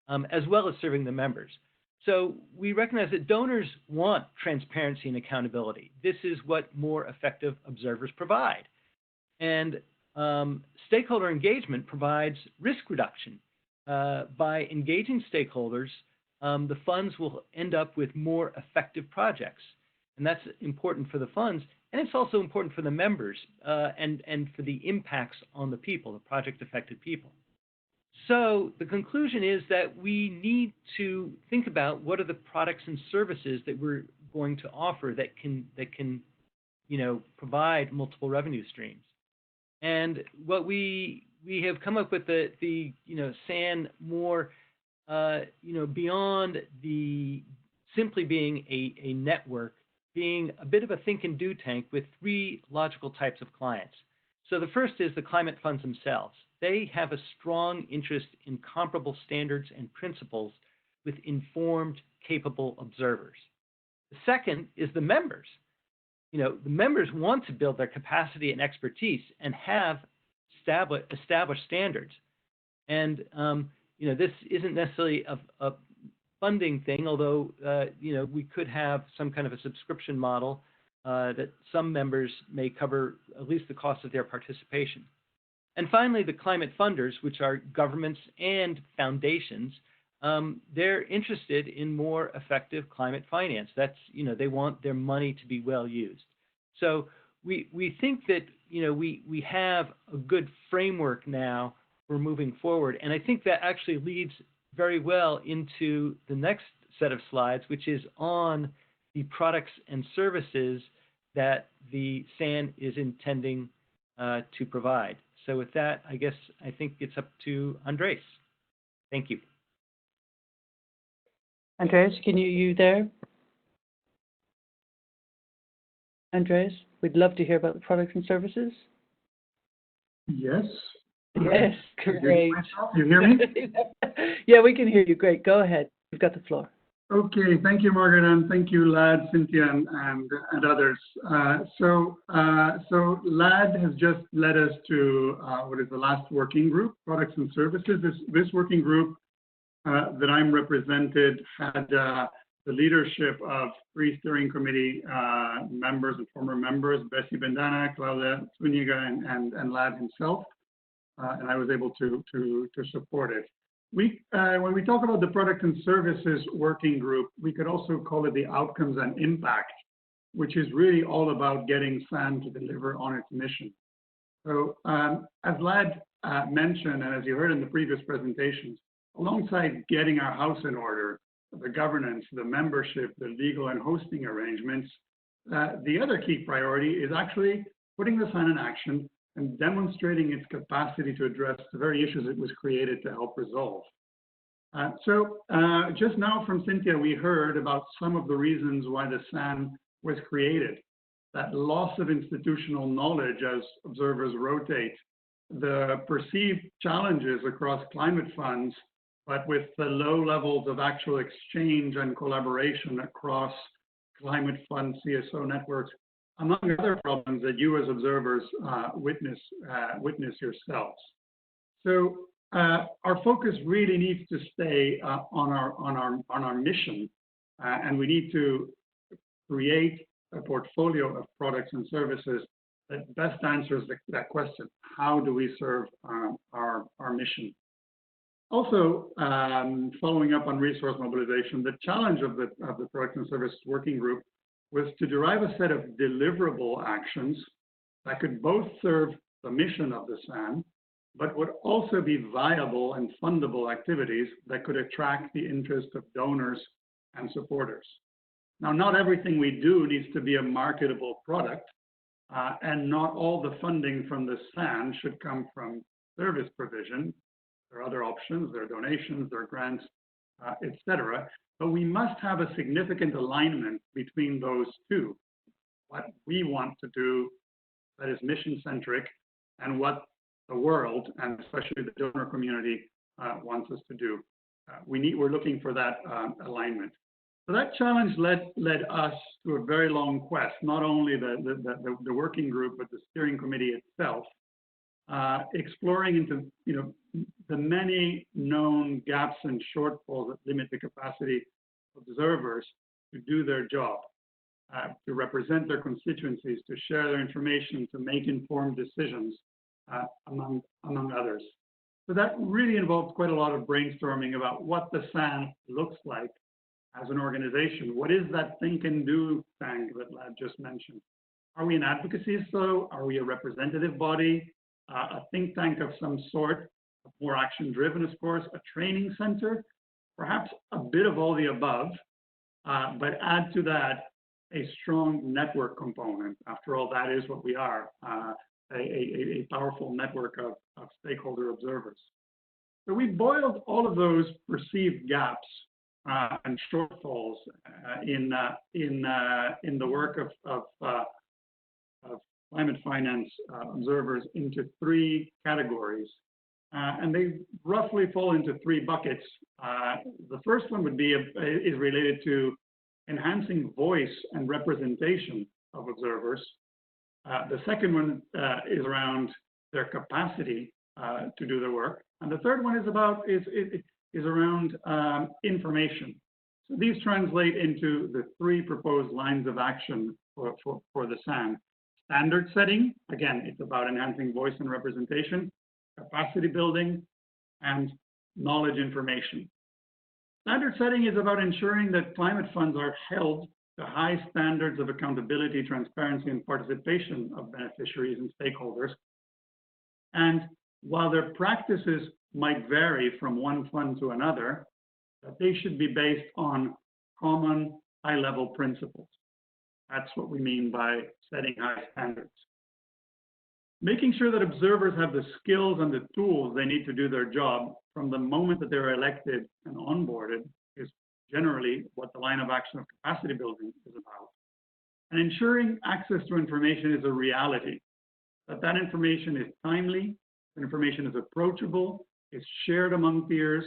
as well as serving the members? So we recognize that donors want transparency and accountability. This is what more effective observers provide. And stakeholder engagement provides risk reduction. By engaging stakeholders, the funds will end up with more effective projects. And that's important for the funds, and it's also important for the members and for the impacts on the people, the project-affected people. So the conclusion is that we need to think about what are the products and services that we're going to offer that can provide multiple revenue streams. And what we have come up with the SAN more beyond the simply being a network, being a bit of a think and do tank with 3 logical types of clients. So the first is the climate funds themselves. They have a strong interest in comparable standards and principles with informed, capable observers. The second is the members. The members want to build their capacity and expertise and have established standards. And this isn't necessarily a funding thing, although we could have some kind of a subscription model that some members may cover at least the cost of their participation. And finally, the climate funders, which are governments and foundations, they're interested in more effective climate finance. That's, they want their money to be well used. So we think that, we have a good framework now for moving forward. And I think that actually leads very well into the next set of slides, which is on the products and services that the SAN is intending to provide. So with that, I think it's up to Andres. Thank you. Andres, you there? Andres, we'd love to hear about the products and services. Yes. Yes, great. You hear me? Yeah, we can hear you. Great. Go ahead. You've got the floor. Okay. Thank you, Margaret, and thank you, Lad, Cynthia, and others. So Lad has just led us to what is the last working group, products and services. This working group that I'm represented had the leadership of 3 steering committee members and former members, Bessie Bendana, Claudia Zuniga, and Lad himself. And I was able to support it. When we talk about the product and services working group, we could also call it the outcomes and impact, which is really all about getting SAN to deliver on its mission. So as Lad mentioned, and as you heard in the previous presentations, alongside getting our house in order, the governance, the membership, the legal and hosting arrangements, the other key priority is actually putting the SAN in action and demonstrating its capacity to address the very issues it was created to help resolve. So just now from Cynthia, we heard about some of the reasons why the SAN was created. That loss of institutional knowledge as observers rotate, the perceived challenges across climate funds, but with the low levels of actual exchange and collaboration across climate fund CSO networks, among other problems that you as observers witness yourselves. So our focus really needs to stay on our mission, and we need to create a portfolio of products and services that best answers that question: how do we serve our mission? Also, following up on resource mobilization, the challenge of the Products and Services Working Group was to derive a set of deliverable actions that could both serve the mission of the SAN, but would also be viable and fundable activities that could attract the interest of donors and supporters. Now, not everything we do needs to be a marketable product, and not all the funding from the SAN should come from service provision. There are other options, there are donations, there are grants, etc. But we must have a significant alignment between those two. What we want to do that is mission-centric and what the world, and especially the donor community, wants us to do. We're looking for that alignment. So that challenge led us to a very long quest, not only the working group, but the steering committee itself, exploring into the many known gaps and shortfalls that limit the capacity of observers to do their job, to represent their constituencies, to share their information, to make informed decisions, among others. So that really involved quite a lot of brainstorming about what the SAN looks like as an organization. What is that think and do tank that Lad just mentioned? Are we an advocacy so? Are we a representative body? A think tank of some sort, more action-driven, of course, a training center, perhaps a bit of all the above, but add to that a strong network component. After all, that is what we are, a powerful network of stakeholder observers. So we boiled all of those perceived gaps and shortfalls in the work of climate finance observers into three categories. And they roughly fall into three buckets. The first one would be is related to enhancing voice and representation of observers. The second one is around their capacity to do the work. And the third one is around information. So these translate into the three proposed lines of action for the SAN. Standard setting, again, it's about enhancing voice and representation, capacity building, and knowledge information. Standard setting is about ensuring that climate funds are held to high standards of accountability, transparency, and participation of beneficiaries and stakeholders. And while their practices might vary from one fund to another, that they should be based on common high-level principles. That's what we mean by setting high standards. Making sure that observers have the skills and the tools they need to do their job from the moment that they're elected and onboarded is generally what the line of action of capacity building is about. And ensuring access to information is a reality, that information is timely, that information is approachable, is shared among peers,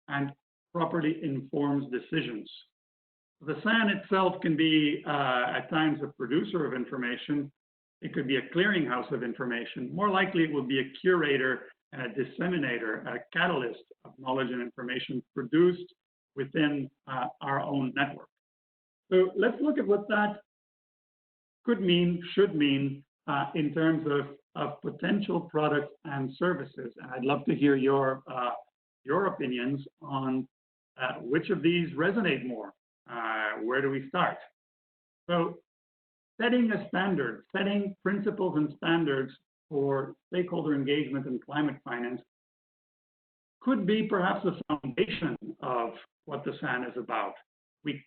and properly informs decisions. The SAN itself can be, at times, a producer of information. It could be a clearinghouse of information. More likely, it will be a curator and a disseminator, a catalyst of knowledge and information produced within our own network. So let's look at what that could mean, should mean, in terms of potential products and services. And I'd love to hear your opinions on which of these resonate more. Where do we start? So setting a standard, setting principles and standards for stakeholder engagement in climate finance could be perhaps the foundation of what the SAN is about. We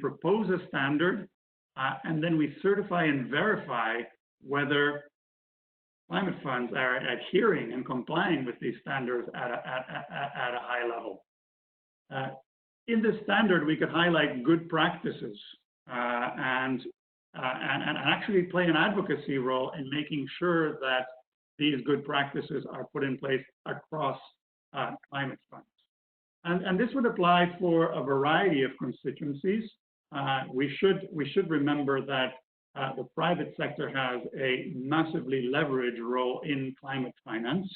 propose a standard, and then we certify and verify whether climate funds are adhering and complying with these standards at a high level. In this standard, we could highlight good practices and actually play an advocacy role in making sure that these good practices are put in place across climate funds. And this would apply for a variety of constituencies. We should remember that the private sector has a massively leveraged role in climate finance.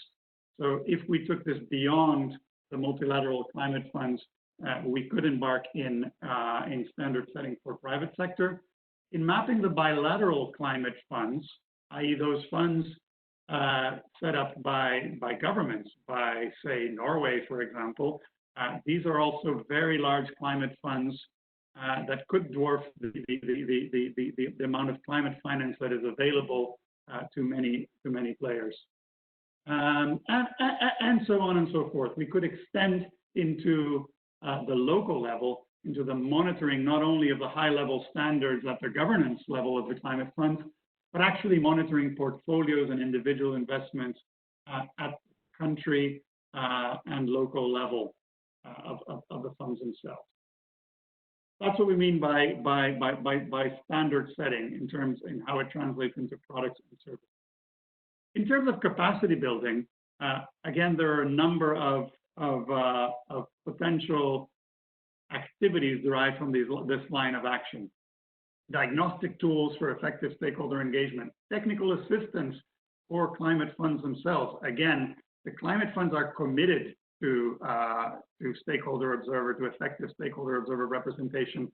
So if we took this beyond the multilateral climate funds, we could embark in standard setting for private sector. In mapping the bilateral climate funds, i.e. those funds set up by governments, by, say, Norway, for example. These are also very large climate funds that could dwarf the amount of climate finance that is available to many players. And so on and so forth. We could extend into the local level, into the monitoring not only of the high-level standards at the governance level of the climate funds, but actually monitoring portfolios and individual investments at country and local level of the funds themselves. That's what we mean by standard setting in how it translates into products and services. In terms of capacity building, again, there are a number of potential activities derived from this line of action. Diagnostic tools for effective stakeholder engagement, technical assistance for climate funds themselves. Again, the climate funds are committed to stakeholder observer, to effective stakeholder observer representation,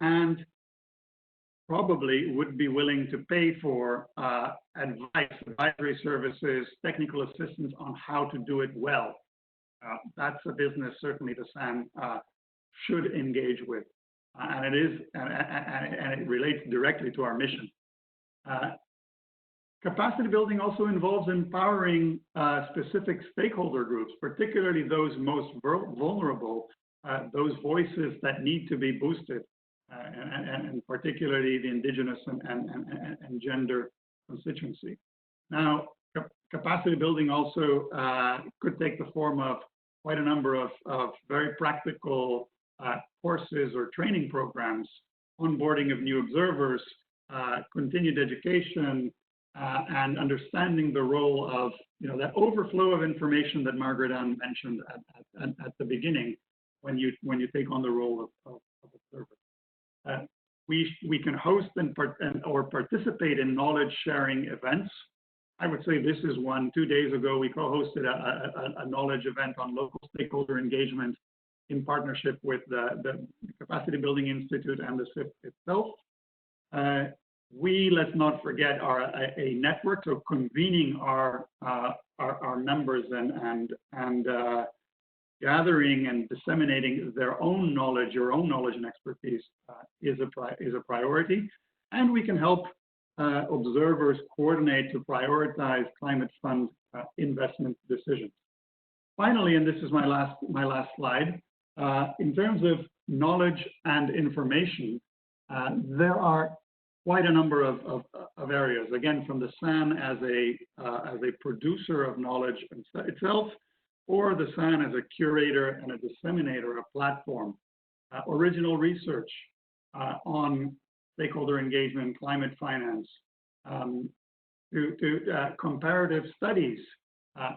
and probably would be willing to pay for advisory services, technical assistance on how to do it well. That's a business certainly the SAN should engage with, and it relates directly to our mission. Capacity building also involves empowering specific stakeholder groups, particularly those most vulnerable, those voices that need to be boosted, and particularly the indigenous and gender constituency. Now, capacity building also could take the form of quite a number of very practical courses or training programs, onboarding of new observers, continued education, and understanding the role of that overflow of information that Margaret Ann mentioned at the beginning when you take on the role of observer. We can host or participate in knowledge sharing events. I would say this is one. 2 days ago, we co-hosted a knowledge event on local stakeholder engagement in partnership with the Capacity Building Institute and the SIP itself. We, let's not forget, are a network, so convening our members and gathering and disseminating their own knowledge, your own knowledge and expertise is a priority. And we can help observers coordinate to prioritize climate fund investment decisions. Finally, and this is my last slide, in terms of knowledge and information, there are quite a number of areas. Again, from the SAN as a producer of knowledge itself, or the SAN as a curator and a disseminator, a platform, original research on stakeholder engagement, climate finance, to comparative studies,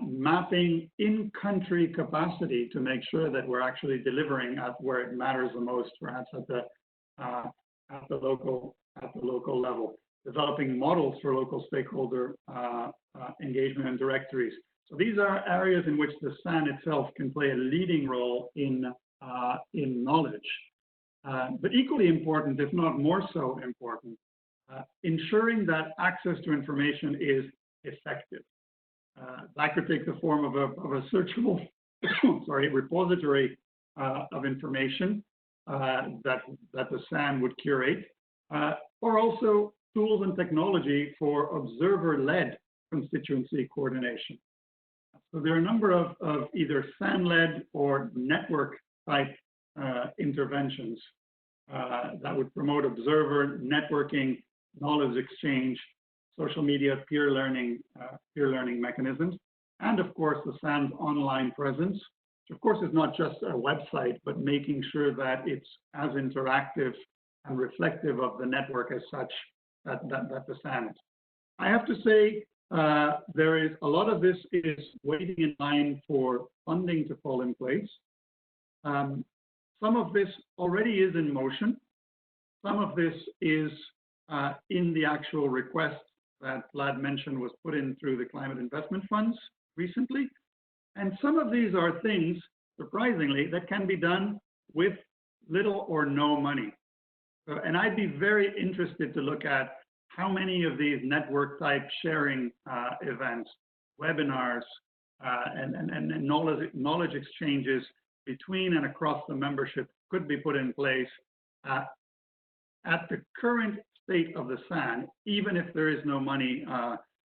mapping in-country capacity to make sure that we're actually delivering at where it matters the most, perhaps at the local level, developing models for local stakeholder engagement and directories. So these are areas in which the SAN itself can play a leading role in knowledge. But equally important, if not more so important, ensuring that access to information is effective. That could take the form of a searchable repository of information that the SAN would curate, or also tools and technology for observer-led constituency coordination. So there are a number of either SAN-led or network-type interventions that would promote observer networking, knowledge exchange, social media, peer learning mechanisms, and of course the SAN's online presence, which of course is not just a website, but making sure that it's as interactive and reflective of the network as such that the SAN is. I have to say, there is a lot of this is waiting in line for funding to fall in place. Some of this already is in motion. Some of this is in the actual request that Vlad mentioned was put in through the climate investment funds recently. And some of these are things, surprisingly, that can be done with little or no money. And I'd be very interested to look at how many of these network type sharing events, webinars, and knowledge exchanges between and across the membership could be put in place at the current state of the SAN, even if there is no money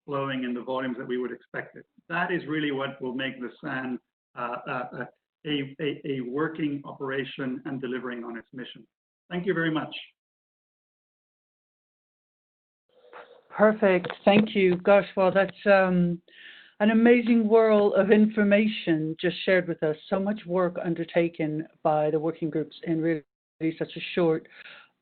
flowing in the volumes that we would expect it. That is really what will make the SAN a working operation and delivering on its mission. Thank you very much. Perfect. Thank you. Gosh, well, that's an amazing whirl of information just shared with us. So much work undertaken by the working groups in really such a short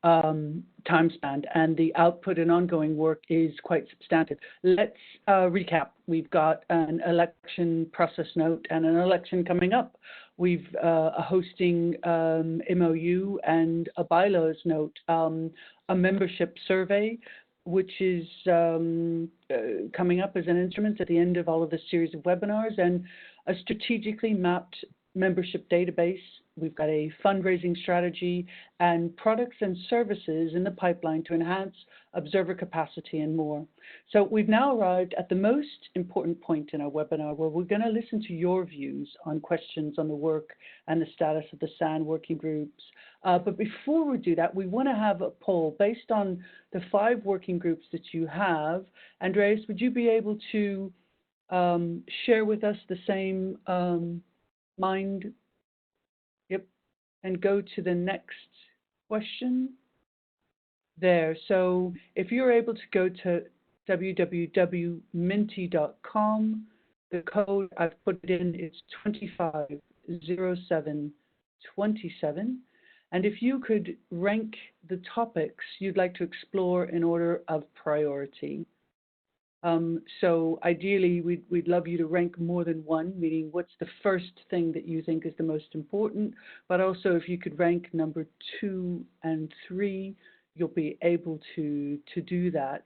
time span, and the output and ongoing work is quite substantive. Let's recap. We've got an election process note and an election coming up. We've a hosting MOU and a bylaws note, a membership survey, which is coming up as an instrument at the end of all of this series of webinars, and a strategically mapped membership database. We've got a fundraising strategy and products and services in the pipeline to enhance observer capacity and more. So we've now arrived at the most important point in our webinar, where we're going to listen to your views on questions on the work and the status of the SAN working groups. But before we do that, we want to have a poll based on the 5 working groups that you have. Andreas, would you be able to share with us the same mind? Yep. And go to the next question. There. So if you're able to go to www.minty.com, the code I've put it in is 250727. And if you could rank the topics you'd like to explore in order of priority. So ideally, we'd love you to rank more than one, meaning what's the first thing that you think is the most important, but also if you could rank number 2 and 3, you'll be able to do that.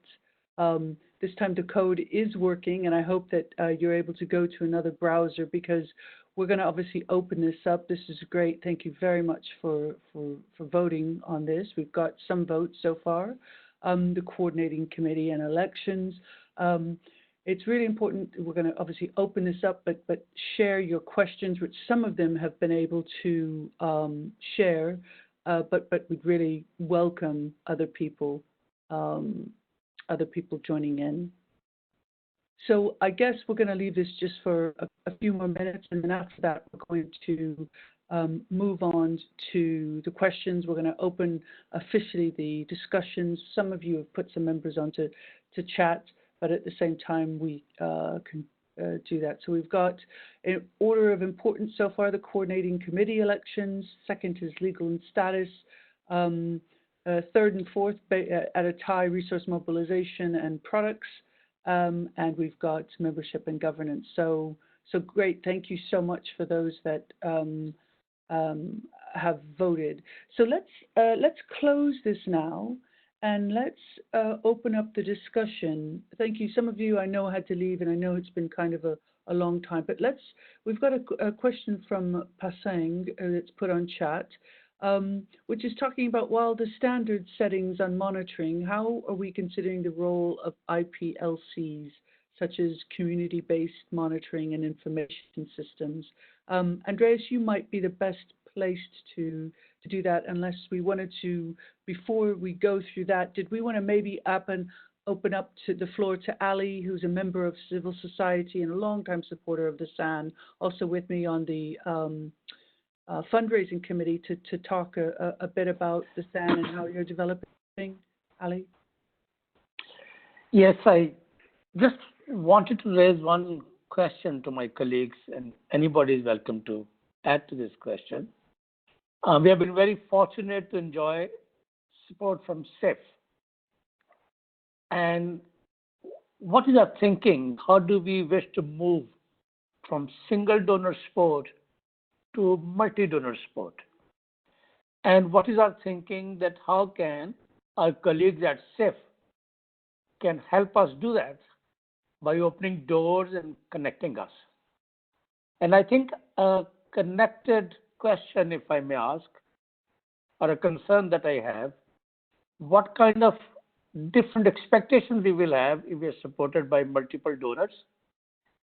This time the code is working, and I hope that you're able to go to another browser, because we're going to obviously open this up. This is great. Thank you very much for voting on this. We've got some votes so far. The coordinating committee and elections. It's really important. We're going to obviously open this up, but share your questions, which some of them have been able to share, but we'd really welcome other people joining in. So I guess we're going to leave this just for a few more minutes, and then after that, we're going to move on to the questions. We're going to open officially the discussions. Some of you have put some members onto chat, but at the same time, we can do that. So we've got, in order of importance so far, the coordinating committee elections. Second is legal and status. Third and fourth, at a tie, resource mobilization and products. And we've got membership and governance. So great. Thank you so much for those that have voted. So let's close this now, and let's open up the discussion. Thank you. Some of you I know had to leave, and I know it's been kind of a long time, but we've got a question from Pasang that's put on chat, which is talking about, while the standard settings on monitoring, how are we considering the role of IPLCs, such as community-based monitoring and information systems? Andreas, you might be the best placed to do that, unless we wanted to, before we go through that, did we want to maybe open up to the floor to Ali, who's a member of civil society and a longtime supporter of the SAN, also with me on the fundraising committee, to talk a bit about the SAN and how you're developing. Ali? Yes, I just wanted to raise one question to my colleagues, and anybody is welcome to add to this question. We have been very fortunate to enjoy support from CIF. And what is our thinking? How do we wish to move from single donor support to multi-donor support? And what is our thinking that how can our colleagues at CIF can help us do that by opening doors and connecting us? And I think a connected question, if I may ask, or a concern that I have, what kind of different expectations we will have if we are supported by multiple donors?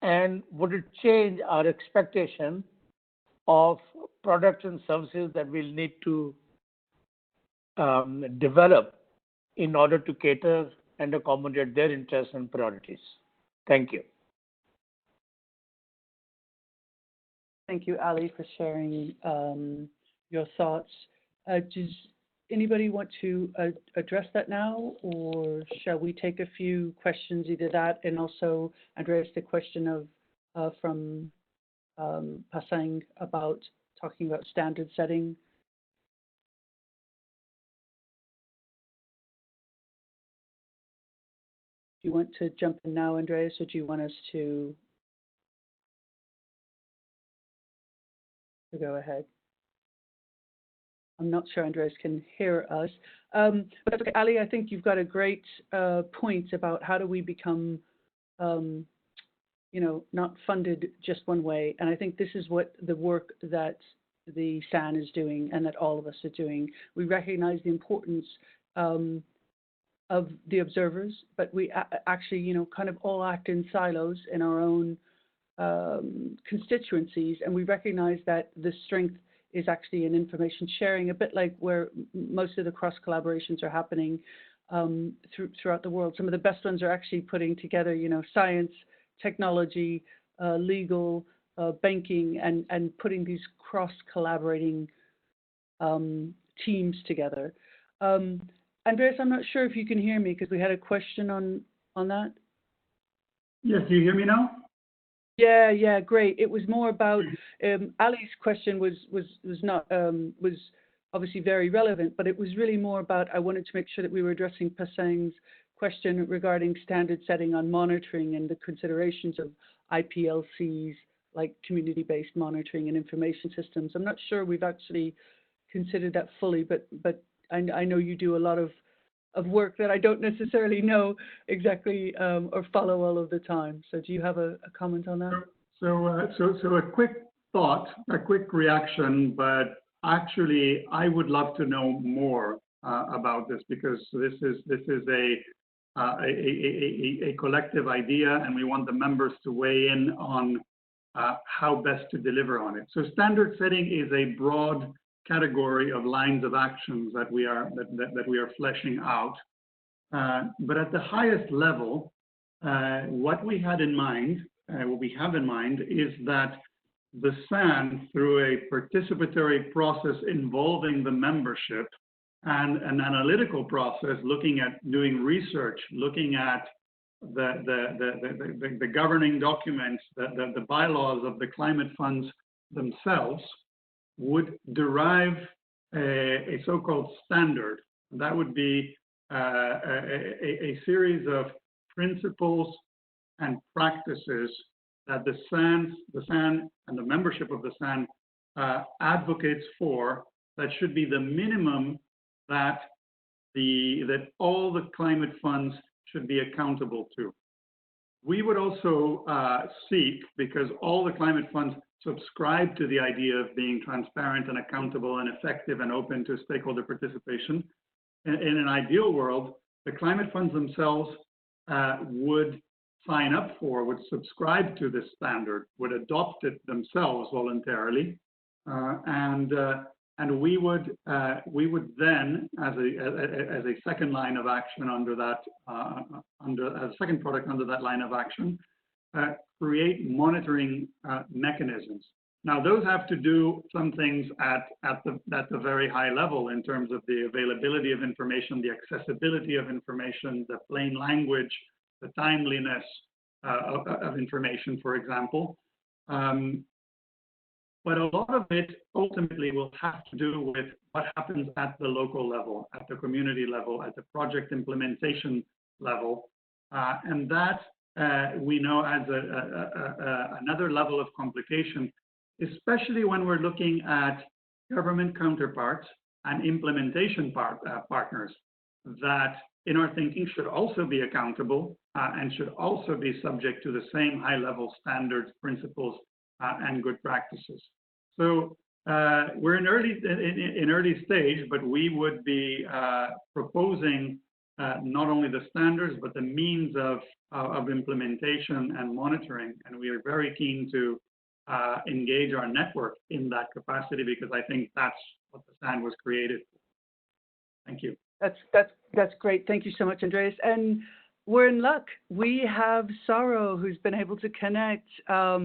And would it change our expectation of products and services that we'll need to develop in order to cater and accommodate their interests and priorities? Thank you. Thank you, Ali, for sharing your thoughts. Does anybody want to address that now, or shall we take a few questions, either that and also address the question of from Pasang about talking about standard setting? Do you want to jump in now, Andreas, or do you want us to go ahead? I'm not sure Andreas can hear us. But okay, Ali, I think you've got a great point about how do we become, not funded just one way. And I think this is what the work that the SAN is doing and that all of us are doing. We recognize the importance of the observers, but we actually, kind of all act in silos in our own constituencies, and we recognize that the strength is actually in information sharing, a bit like where most of the cross collaborations are happening throughout the world. Some of the best ones are actually putting together, science, technology, legal, banking, and putting these cross collaborating teams together. Andreas, I'm not sure if you can hear me because we had a question on that. Yes, do you hear me now? Yeah, great. It was more about Ali's question was obviously very relevant, but it was really more about I wanted to make sure that we were addressing Pasang's question regarding standard setting on monitoring and the considerations of IPLCs like community-based monitoring and information systems. I'm not sure we've actually considered that fully, but I know you do a lot of work that I don't necessarily know exactly or follow all of the time. So do you have a comment on that? So a quick thought, a quick reaction, but actually I would love to know more about this because this is a collective idea and we want the members to weigh in on how best to deliver on it. So standard setting is a broad category of lines of actions that we are fleshing out. But at the highest level, what we have in mind is that the SAN, through a participatory process involving the membership and an analytical process, looking at doing research, looking at the governing documents, the bylaws of the climate funds themselves, would derive a so-called standard. That would be a series of principles and practices that the SAN and the membership of the SAN advocates for, that should be the minimum that all the climate funds should be accountable to. We would also seek, because all the climate funds subscribe to the idea of being transparent and accountable and effective and open to stakeholder participation. In an ideal world, the climate funds themselves would sign up for, would subscribe to this standard, would adopt it themselves voluntarily, and we would then, as a second line of action under that, as a second product under that line of action, create monitoring mechanisms. Now, those have to do some things at the very high level in terms of the availability of information, the accessibility of information, the plain language, the timeliness of information, for example. But a lot of it ultimately will have to do with what happens at the local level, at the community level, at the project implementation level, and that we know as another level of complication, especially when we're looking at government counterparts and implementation partners that in our thinking should also be accountable and should also be subject to the same high-level standards, principles, and good practices. So we're in early stage, but we would be proposing not only the standards, but the means of implementation and monitoring. And we are very keen to engage our network in that capacity, because I think that's what the stand was created for. Thank you. That's great. Thank you so much, Andreas. And we're in luck. We have Saro, who's been able to connect all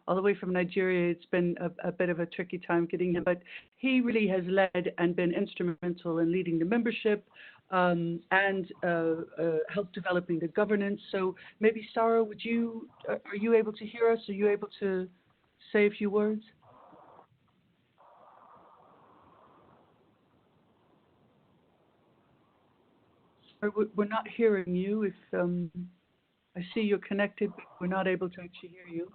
the way from Nigeria. It's been a bit of a tricky time getting him, but he really has led and been instrumental in leading the membership and helped developing the governance. So maybe Saro, are you able to hear us? Are you able to say a few words? We're not hearing you. If I see you're connected, but we're not able to actually hear you.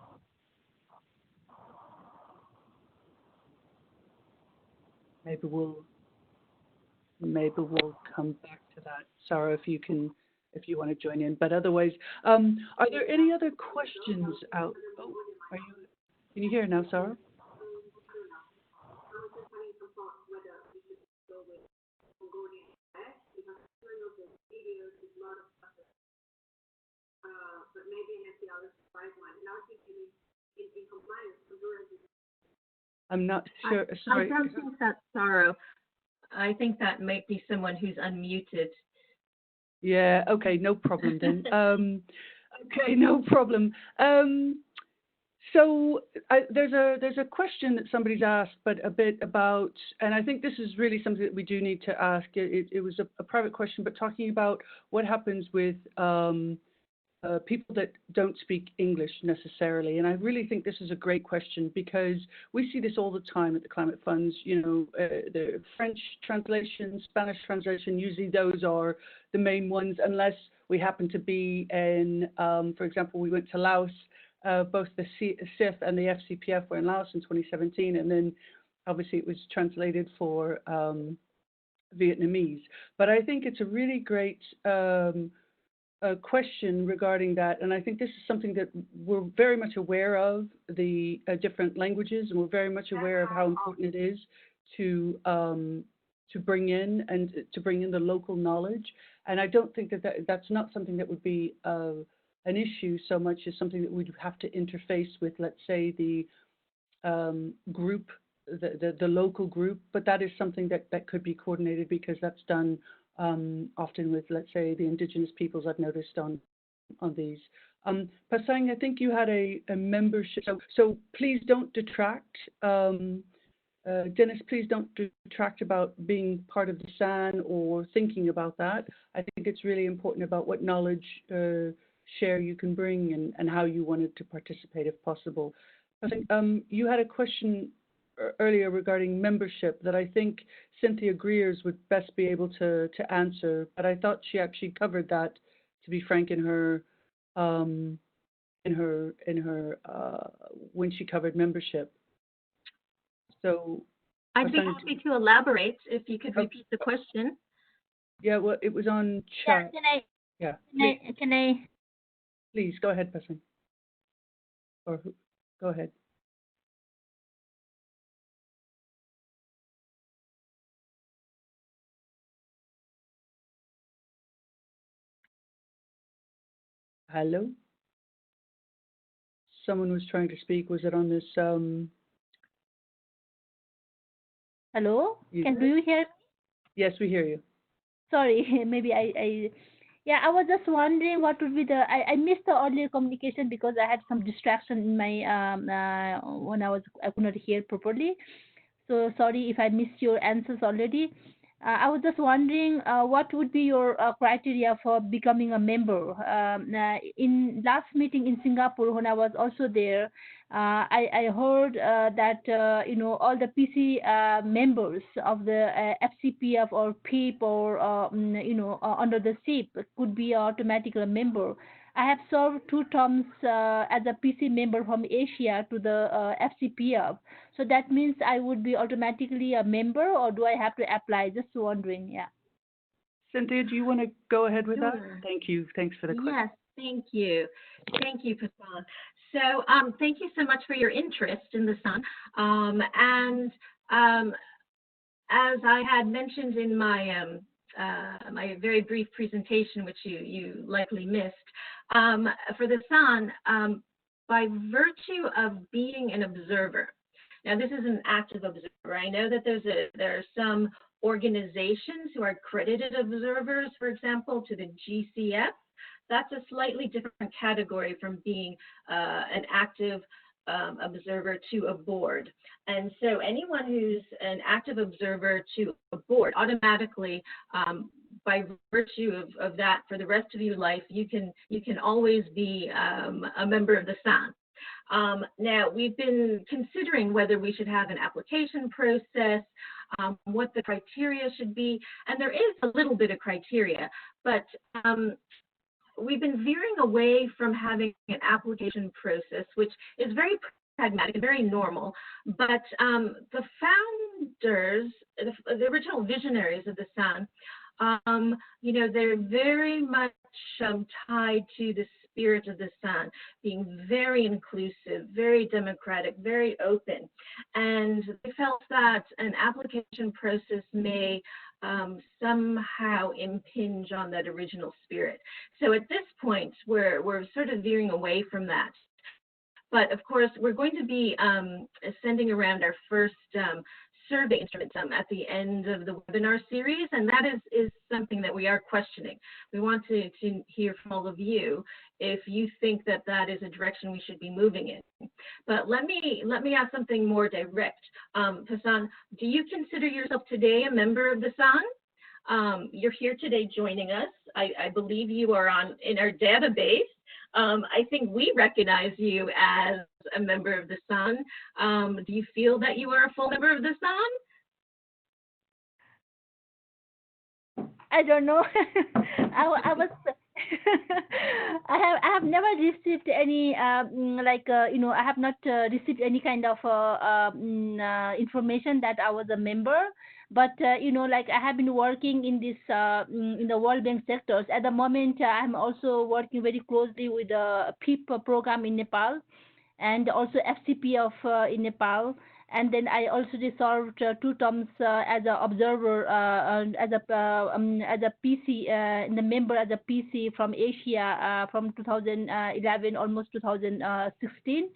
Maybe we'll come back to that. Sarah, if you want to join in. But otherwise, are there any other questions out? Oh, can you hear now, Sarah? I'm not sure. Sorry. I don't think that's Saro. I think that might be someone who's unmuted. Yeah. Okay. No problem then. Okay. No problem. So there's a question that somebody's asked, but a bit about, and I think this is really something that we do need to ask. It was a private question, but talking about what happens with people that don't speak English necessarily. And I really think this is a great question, because we see this all the time at the Climate Funds. You know, the French translation, Spanish translation, usually those are the main ones, unless we happen to be in, for example, we went to Laos, both the CIF and the FCPF were in Laos in 2017, and then obviously it was translated for Vietnamese. But I think it's a really great question regarding that, and I think this is something that we're very much aware of, the different languages, and we're very much aware of how important it is to bring in the local knowledge. And I don't think that's not something that would be an issue so much as something that we'd have to interface with, let's say, the group, the local group, but that is something that could be coordinated, because that's done often with, let's say, the indigenous peoples, I've noticed on these. Pasang, I think you had a membership, so please don't detract. Dennis, please don't detract about being part of the SAN or thinking about that. I think it's really important about what knowledge share you can bring and how you wanted to participate if possible. I think you had a question earlier regarding membership that I think Cynthia Greers would best be able to answer, but I thought she actually covered that, to be frank, in her when she covered membership. So I'd be happy to elaborate if you could repeat the question. Yeah, well, it was on chat. Can I? Please go ahead, Pasang. Or go ahead. Hello? Someone was trying to speak. Was it on this? Hello? Do you hear me? Yes, we hear you. Sorry, maybe yeah, I was just wondering what would be I missed the earlier communication because I had some distraction in my, when I could not hear properly. So sorry if I missed your answers already. I was just wondering what would be your criteria for becoming a member. In last meeting in Singapore, when I was also there, I heard that all the PC members of the FCPF or PIP or under the SIP could be automatically a member. I have served 2 terms as a PC member from Asia to the FCPF. So that means I would be automatically a member, or do I have to apply? Just wondering, yeah. Cynthia, do you want to go ahead with that? Thank you. Thanks for the question. Yes, thank you. Thank you, Pasang. So thank you so much for your interest in the SAN. As I had mentioned in my my very brief presentation, which you likely missed, for the San, by virtue of being an observer. Now, this is an active observer. I know that there are some organizations who are accredited observers, for example, to the GCF. That's a slightly different category from being an active observer to a board. And so anyone who's an active observer to a board, automatically, by virtue of that, for the rest of your life, you can always be a member of the SAN. Now, we've been considering whether we should have an application process, what the criteria should be, and there is a little bit of criteria, but we've been veering away from having an application process, which is very pragmatic and very normal, but the founders, the original visionaries of the SAN, they're very much tied to the spirit of the SAN, being very inclusive, very democratic, very open. And they felt that an application process may somehow impinge on that original spirit. So at this point, we're sort of veering away from that. But of course, we're going to be sending around our first survey instrument at the end of the webinar series, and that is something that we are questioning. We want to hear from all of you if you think that that is a direction we should be moving in. But let me ask something more direct. Hassan, do you consider yourself today a member of the SAN? You're here today joining us. I believe you are in our database. I think we recognize you as a member of the SAN. Do you feel that you are a full member of the SAN? I don't know. I was. I have never received any I have not received any kind of information that I was a member. But I have been working in this in the World Bank sectors. At the moment, I'm also working very closely with the PIP program in Nepal, and also FCP in Nepal. And then I also served 2 terms as an observer, as a PC, the member as a PC from Asia from 2011 almost 2016.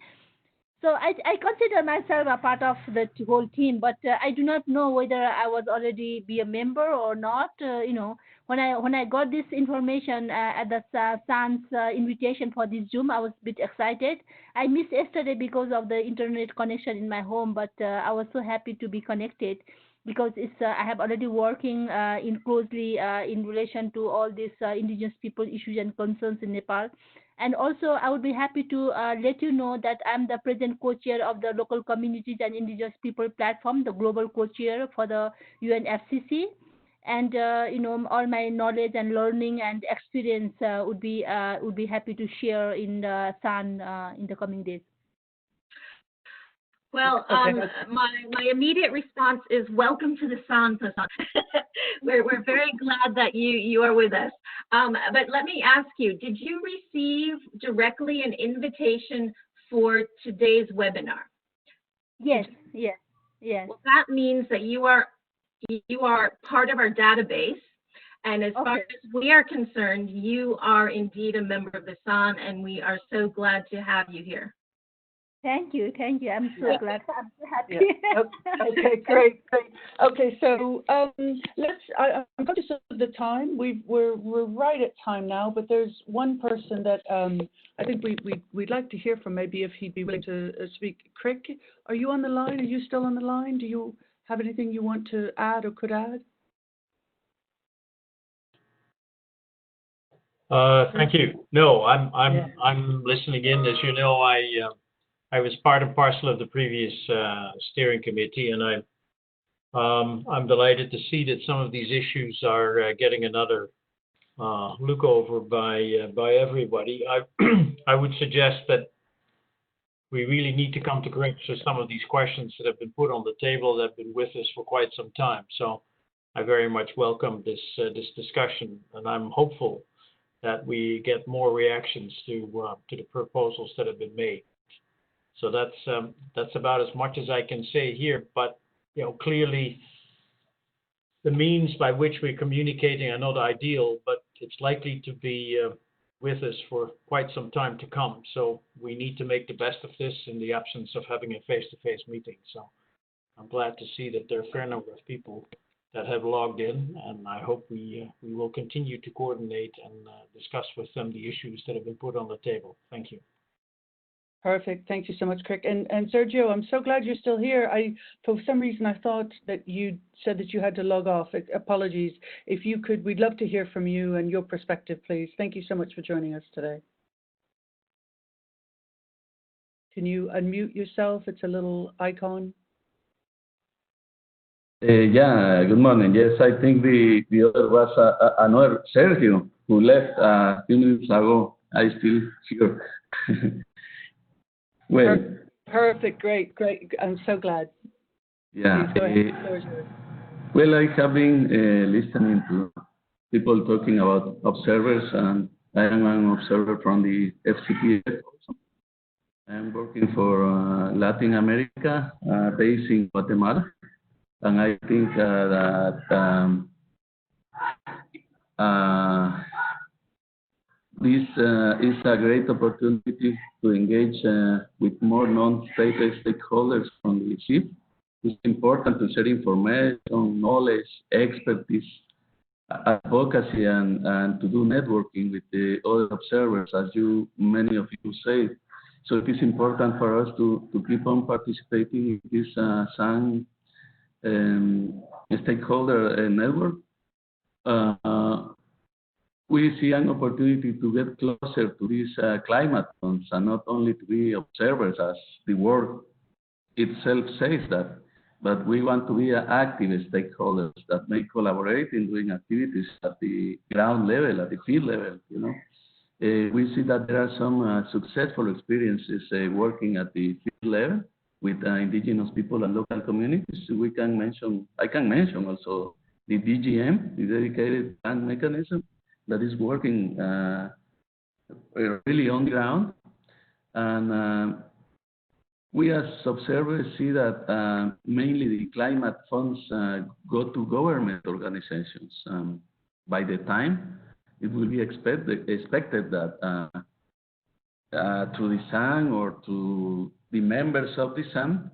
So I consider myself a part of the whole team, but I do not know whether I was already be a member or not. When I got this information at the SAN's invitation for this Zoom, I was a bit excited. I missed yesterday because of the internet connection in my home, but I was so happy to be connected because I have already working closely in relation to all these indigenous people issues and concerns in Nepal. And also, I would be happy to let you know that I'm the present co-chair of the Local Communities and Indigenous People Platform, the global co-chair for the UNFCCC. And all my knowledge and learning and experience would be happy to share in the SAN in the coming days. Well, my immediate response is welcome to the SAN, Hassan. We're very glad that you are with us. But let me ask you, did you receive directly an invitation for today's webinar? Yes. Well, that means that you are part of our database. And as far as we are concerned, you are indeed a member of the SAN, and we are so glad to have you here. Thank you. I'm so glad. I'm so happy. Yeah. Okay, great. Okay, so I'm conscious of the time. We're right at time now, but there's one person that I think we'd like to hear from. Maybe if he'd be willing to speak. Crick, are you on the line? Are you still on the line? Do you have anything you want to add or could add? Thank you. No, I'm listening in. As you know, I was part and parcel of the previous steering committee, and I'm delighted to see that some of these issues are getting another look over by everybody. I would suggest that we really need to come to grips with some of these questions that have been put on the table that have been with us for quite some time. So I very much welcome this discussion, and I'm hopeful that we get more reactions to the proposals that have been made. So that's about as much as I can say here. But clearly, the means by which we're communicating are not ideal, but it's likely to be with us for quite some time to come. So we need to make the best of this in the absence of having a face-to-face meeting. So I'm glad to see that there are a fair number of people that have logged in, and I hope we will continue to coordinate and discuss with them the issues that have been put on the table. Thank you. Perfect. Thank you so much, Crick. And Sergio, I'm so glad you're still here. For some reason, I thought that you said that you had to log off. Apologies. If you could, we'd love to hear from you and your perspective, please. Thank you so much for joining us today. Can you unmute yourself? It's a little icon. Yeah, good morning. Yes, I think the other was another Sergio who left a few minutes ago. I still here. Well, perfect, great. I'm so glad. Yeah. Please go ahead. Well, I have been listening to people talking about observers, and I am an observer from the FCPF. I'm working for Latin America, based in Guatemala. And I think that this is a great opportunity to engage with more non-state stakeholders from the ship. It's important to share information, knowledge, expertise, advocacy, and to do networking with the other observers, as many of you say. So it is important for us to keep on participating in this SAN stakeholder network. We see an opportunity to get closer to these climate funds, and not only to be observers, as the word itself says that, but we want to be active stakeholders that may collaborate in doing activities at the ground level, at the field level. We see that there are some successful experiences working at the field level with indigenous people and local communities. I can mention also the DGM, the Dedicated Plan Mechanism, that is working really on the ground. And we as observers see that mainly the climate funds go to government organizations. By the time, it will be expected that through the SAN or to the members of the SAN,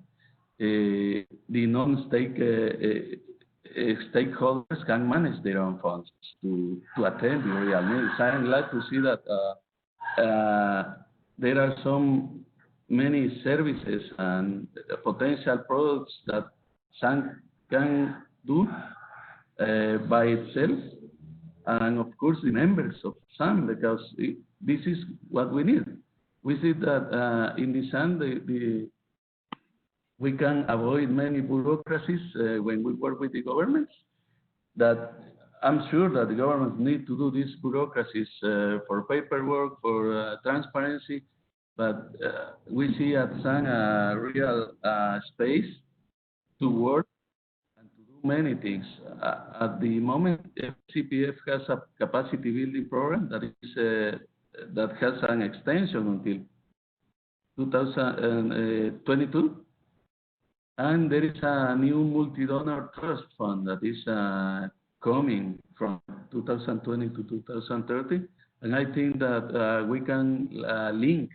the stakeholders can manage their own funds to attend the real needs. I'm glad to see that there are many services and potential products that SAN can do by itself, and of course the members of SAN, because this is what we need. We see that in the SAN, we can avoid many bureaucracies when we work with the governments. That I'm sure that the governments need to do these bureaucracies for paperwork, for transparency, but we see at SAN a real space to work and to do many things. At the moment, FCPF has a capacity building program that has an extension until 2022. And there is a new multi-donor trust fund that is coming from 2020 to 2030. And I think that we can link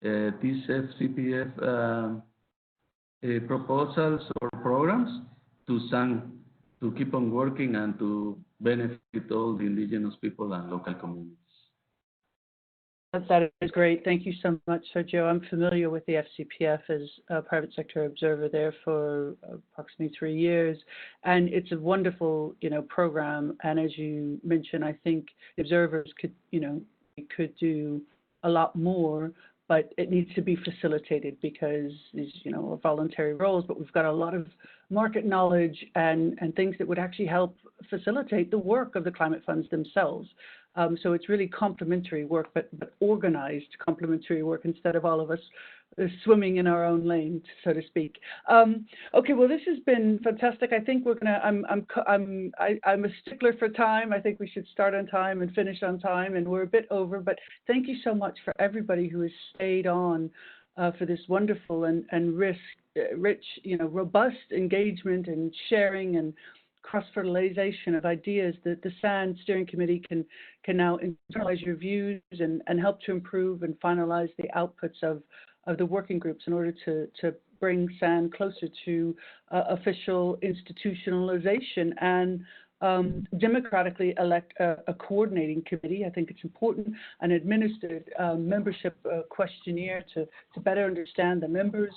these FCPF proposals or programs to SAN to keep on working and to benefit all the indigenous people and local communities. That is great. Thank you so much, Sergio. I'm familiar with the FCPF as a private sector observer there for approximately 3 years, and it's a wonderful, program. And as you mentioned, I think observers could do a lot more, but it needs to be facilitated because these, are voluntary roles. But we've got a lot of market knowledge and things that would actually help facilitate the work of the climate funds themselves. So it's really complementary work, but organized complementary work instead of all of us swimming in our own lane, so to speak. Okay, well, this has been fantastic. I think we're gonna. I'm a stickler for time. I think we should start on time and finish on time, and we're a bit over. But thank you so much for everybody who has stayed on for this wonderful and rich, robust engagement and sharing and cross-fertilization of ideas, that the SAN steering committee can now internalize your views and help to improve and finalize the outputs of the working groups in order to bring SAN closer to official institutionalization and democratically elect a coordinating committee. I think it's important, an administered membership questionnaire to better understand the members,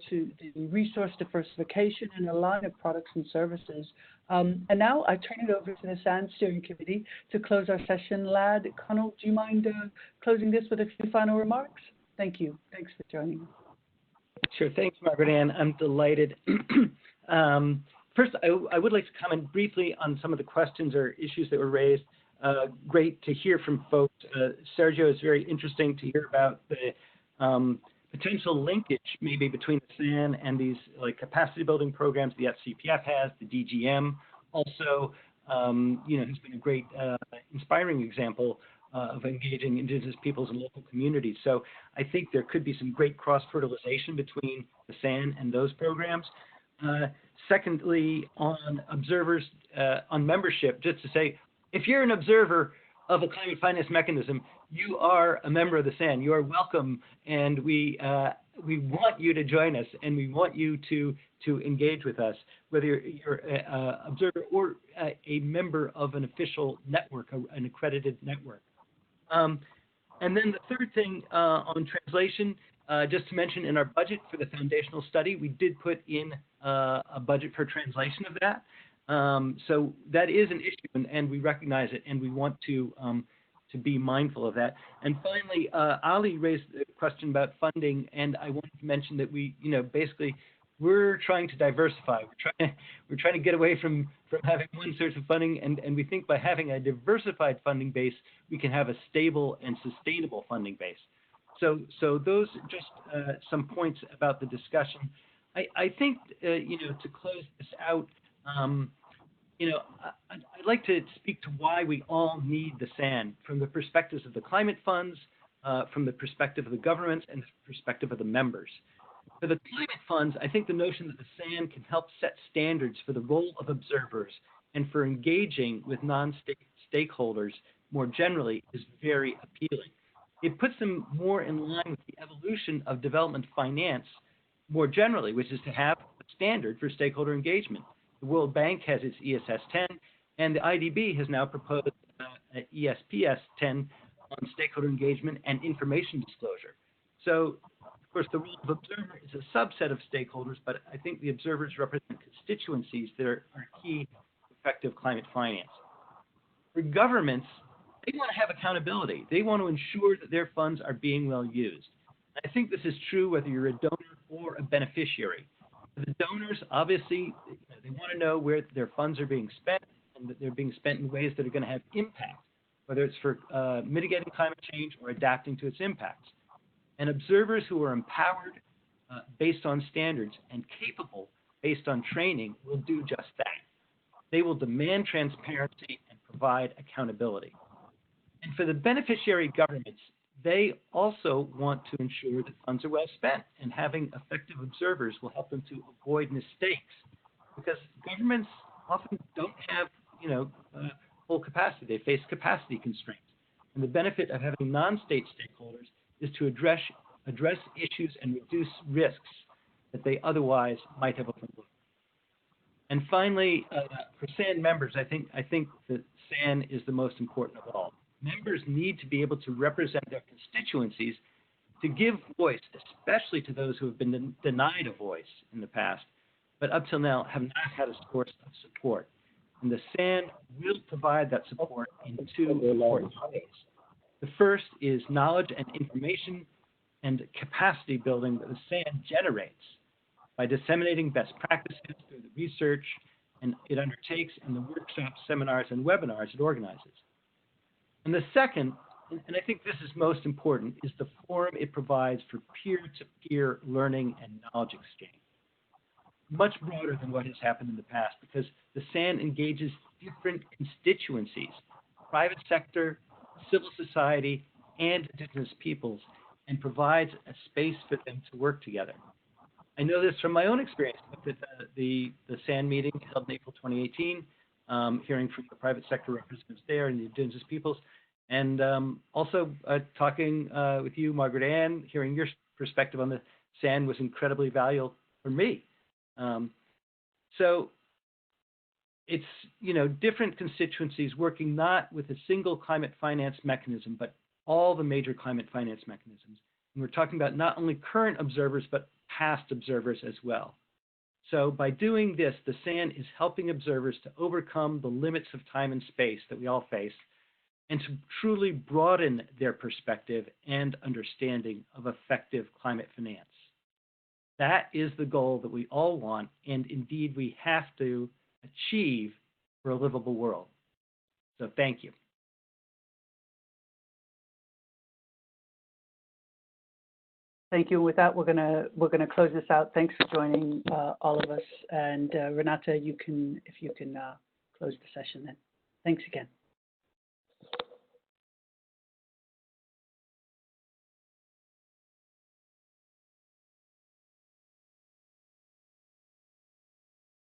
to the resource diversification and a line of products and services. And now I turn it over to the SAN steering committee to close our session. Lad, Conal, do you mind closing this with a few final remarks? Thank you. Thanks for joining us. Sure. Thanks, Margaret Ann. I'm delighted. First, I would like to comment briefly on some of the questions or issues that were raised. Great to hear from folks. Sergio, it's very interesting to hear about the potential linkage maybe between the SAN and these like capacity building programs the FCPF has, the DGM also, has been a great inspiring example of engaging Indigenous peoples and local communities. So I think there could be some great cross-fertilization between the SAN and those programs. Secondly, on observers, on membership, just to say, if you're an observer of a climate finance mechanism, you are a member of the SAN. You are welcome, and we want you to join us, and we want you to engage with us, whether you're an observer or a member of an official network, an accredited network. And then the third thing on translation, just to mention, in our budget for the foundational study, we did put in a budget for translation of that. So that is an issue, and we recognize it, and we want to be mindful of that. And finally, Ali raised a question about funding, and I wanted to mention that we, basically, we're trying to diversify. We're trying to get away from having one source of funding, and we think by having a diversified funding base, we can have a stable and sustainable funding base. So those are just some points about the discussion. I think, to close this out, I'd like to speak to why we all need the SAN from the perspectives of the climate funds, from the perspective of the governments, and the perspective of the members. For the climate funds, I think the notion that the SAN can help set standards for the role of observers and for engaging with non-state stakeholders more generally is very appealing. It puts them more in line with the evolution of development finance more generally, which is to have a standard for stakeholder engagement. The World Bank has its ESS 10, and the IDB has now proposed an ESPS 10 on stakeholder engagement and information disclosure. So, of course, the role of observer is a subset of stakeholders, but I think the observers represent constituencies that are key to effective climate finance. For governments, they want to have accountability. They want to ensure that their funds are being well used. I think this is true whether you're a donor or a beneficiary. For the donors, obviously, they want to know where their funds are being spent and that they're being spent in ways that are going to have impact, whether it's for mitigating climate change or adapting to its impacts. And observers who are empowered based on standards and capable based on training will do just that. They will demand transparency and provide accountability. And for the beneficiary governments, they also want to ensure that funds are well spent, and having effective observers will help them to avoid mistakes, because governments often don't have, full capacity. They face capacity constraints. And the benefit of having non-state stakeholders is to address issues and reduce risks that they otherwise might have overlooked. And finally, for SAN members, I think that SAN is the most important of all. Members need to be able to represent their constituencies, to give voice, especially to those who have been denied a voice in the past, but up till now have not had a source of support. And the SAN will provide that support in two important ways. The first is knowledge and information and capacity building that the SAN generates by disseminating best practices through the research and it undertakes and the workshops, seminars, and webinars it organizes. And the second, and I think this is most important, is the forum it provides for peer-to-peer learning and knowledge exchange. Much broader than what has happened in the past, because the SAN engages different constituencies, private sector, civil society, and Indigenous peoples, and provides a space for them to work together. I know this from my own experience with the SAN meeting held in April 2018, hearing from the private sector representatives there and the indigenous peoples, and also talking with you, Margaret Ann, hearing your perspective on the SAN was incredibly valuable for me. So it's, different constituencies working not with a single climate finance mechanism, but all the major climate finance mechanisms. And we're talking about not only current observers, but past observers as well. So by doing this, the SAN is helping observers to overcome the limits of time and space that we all face, and to truly broaden their perspective and understanding of effective climate finance. That is the goal that we all want, and indeed we have to achieve for a livable world. So thank you. Thank you. With that, we're gonna close this out. Thanks for joining all of us. And Renata, if you can close the session then. Thanks again.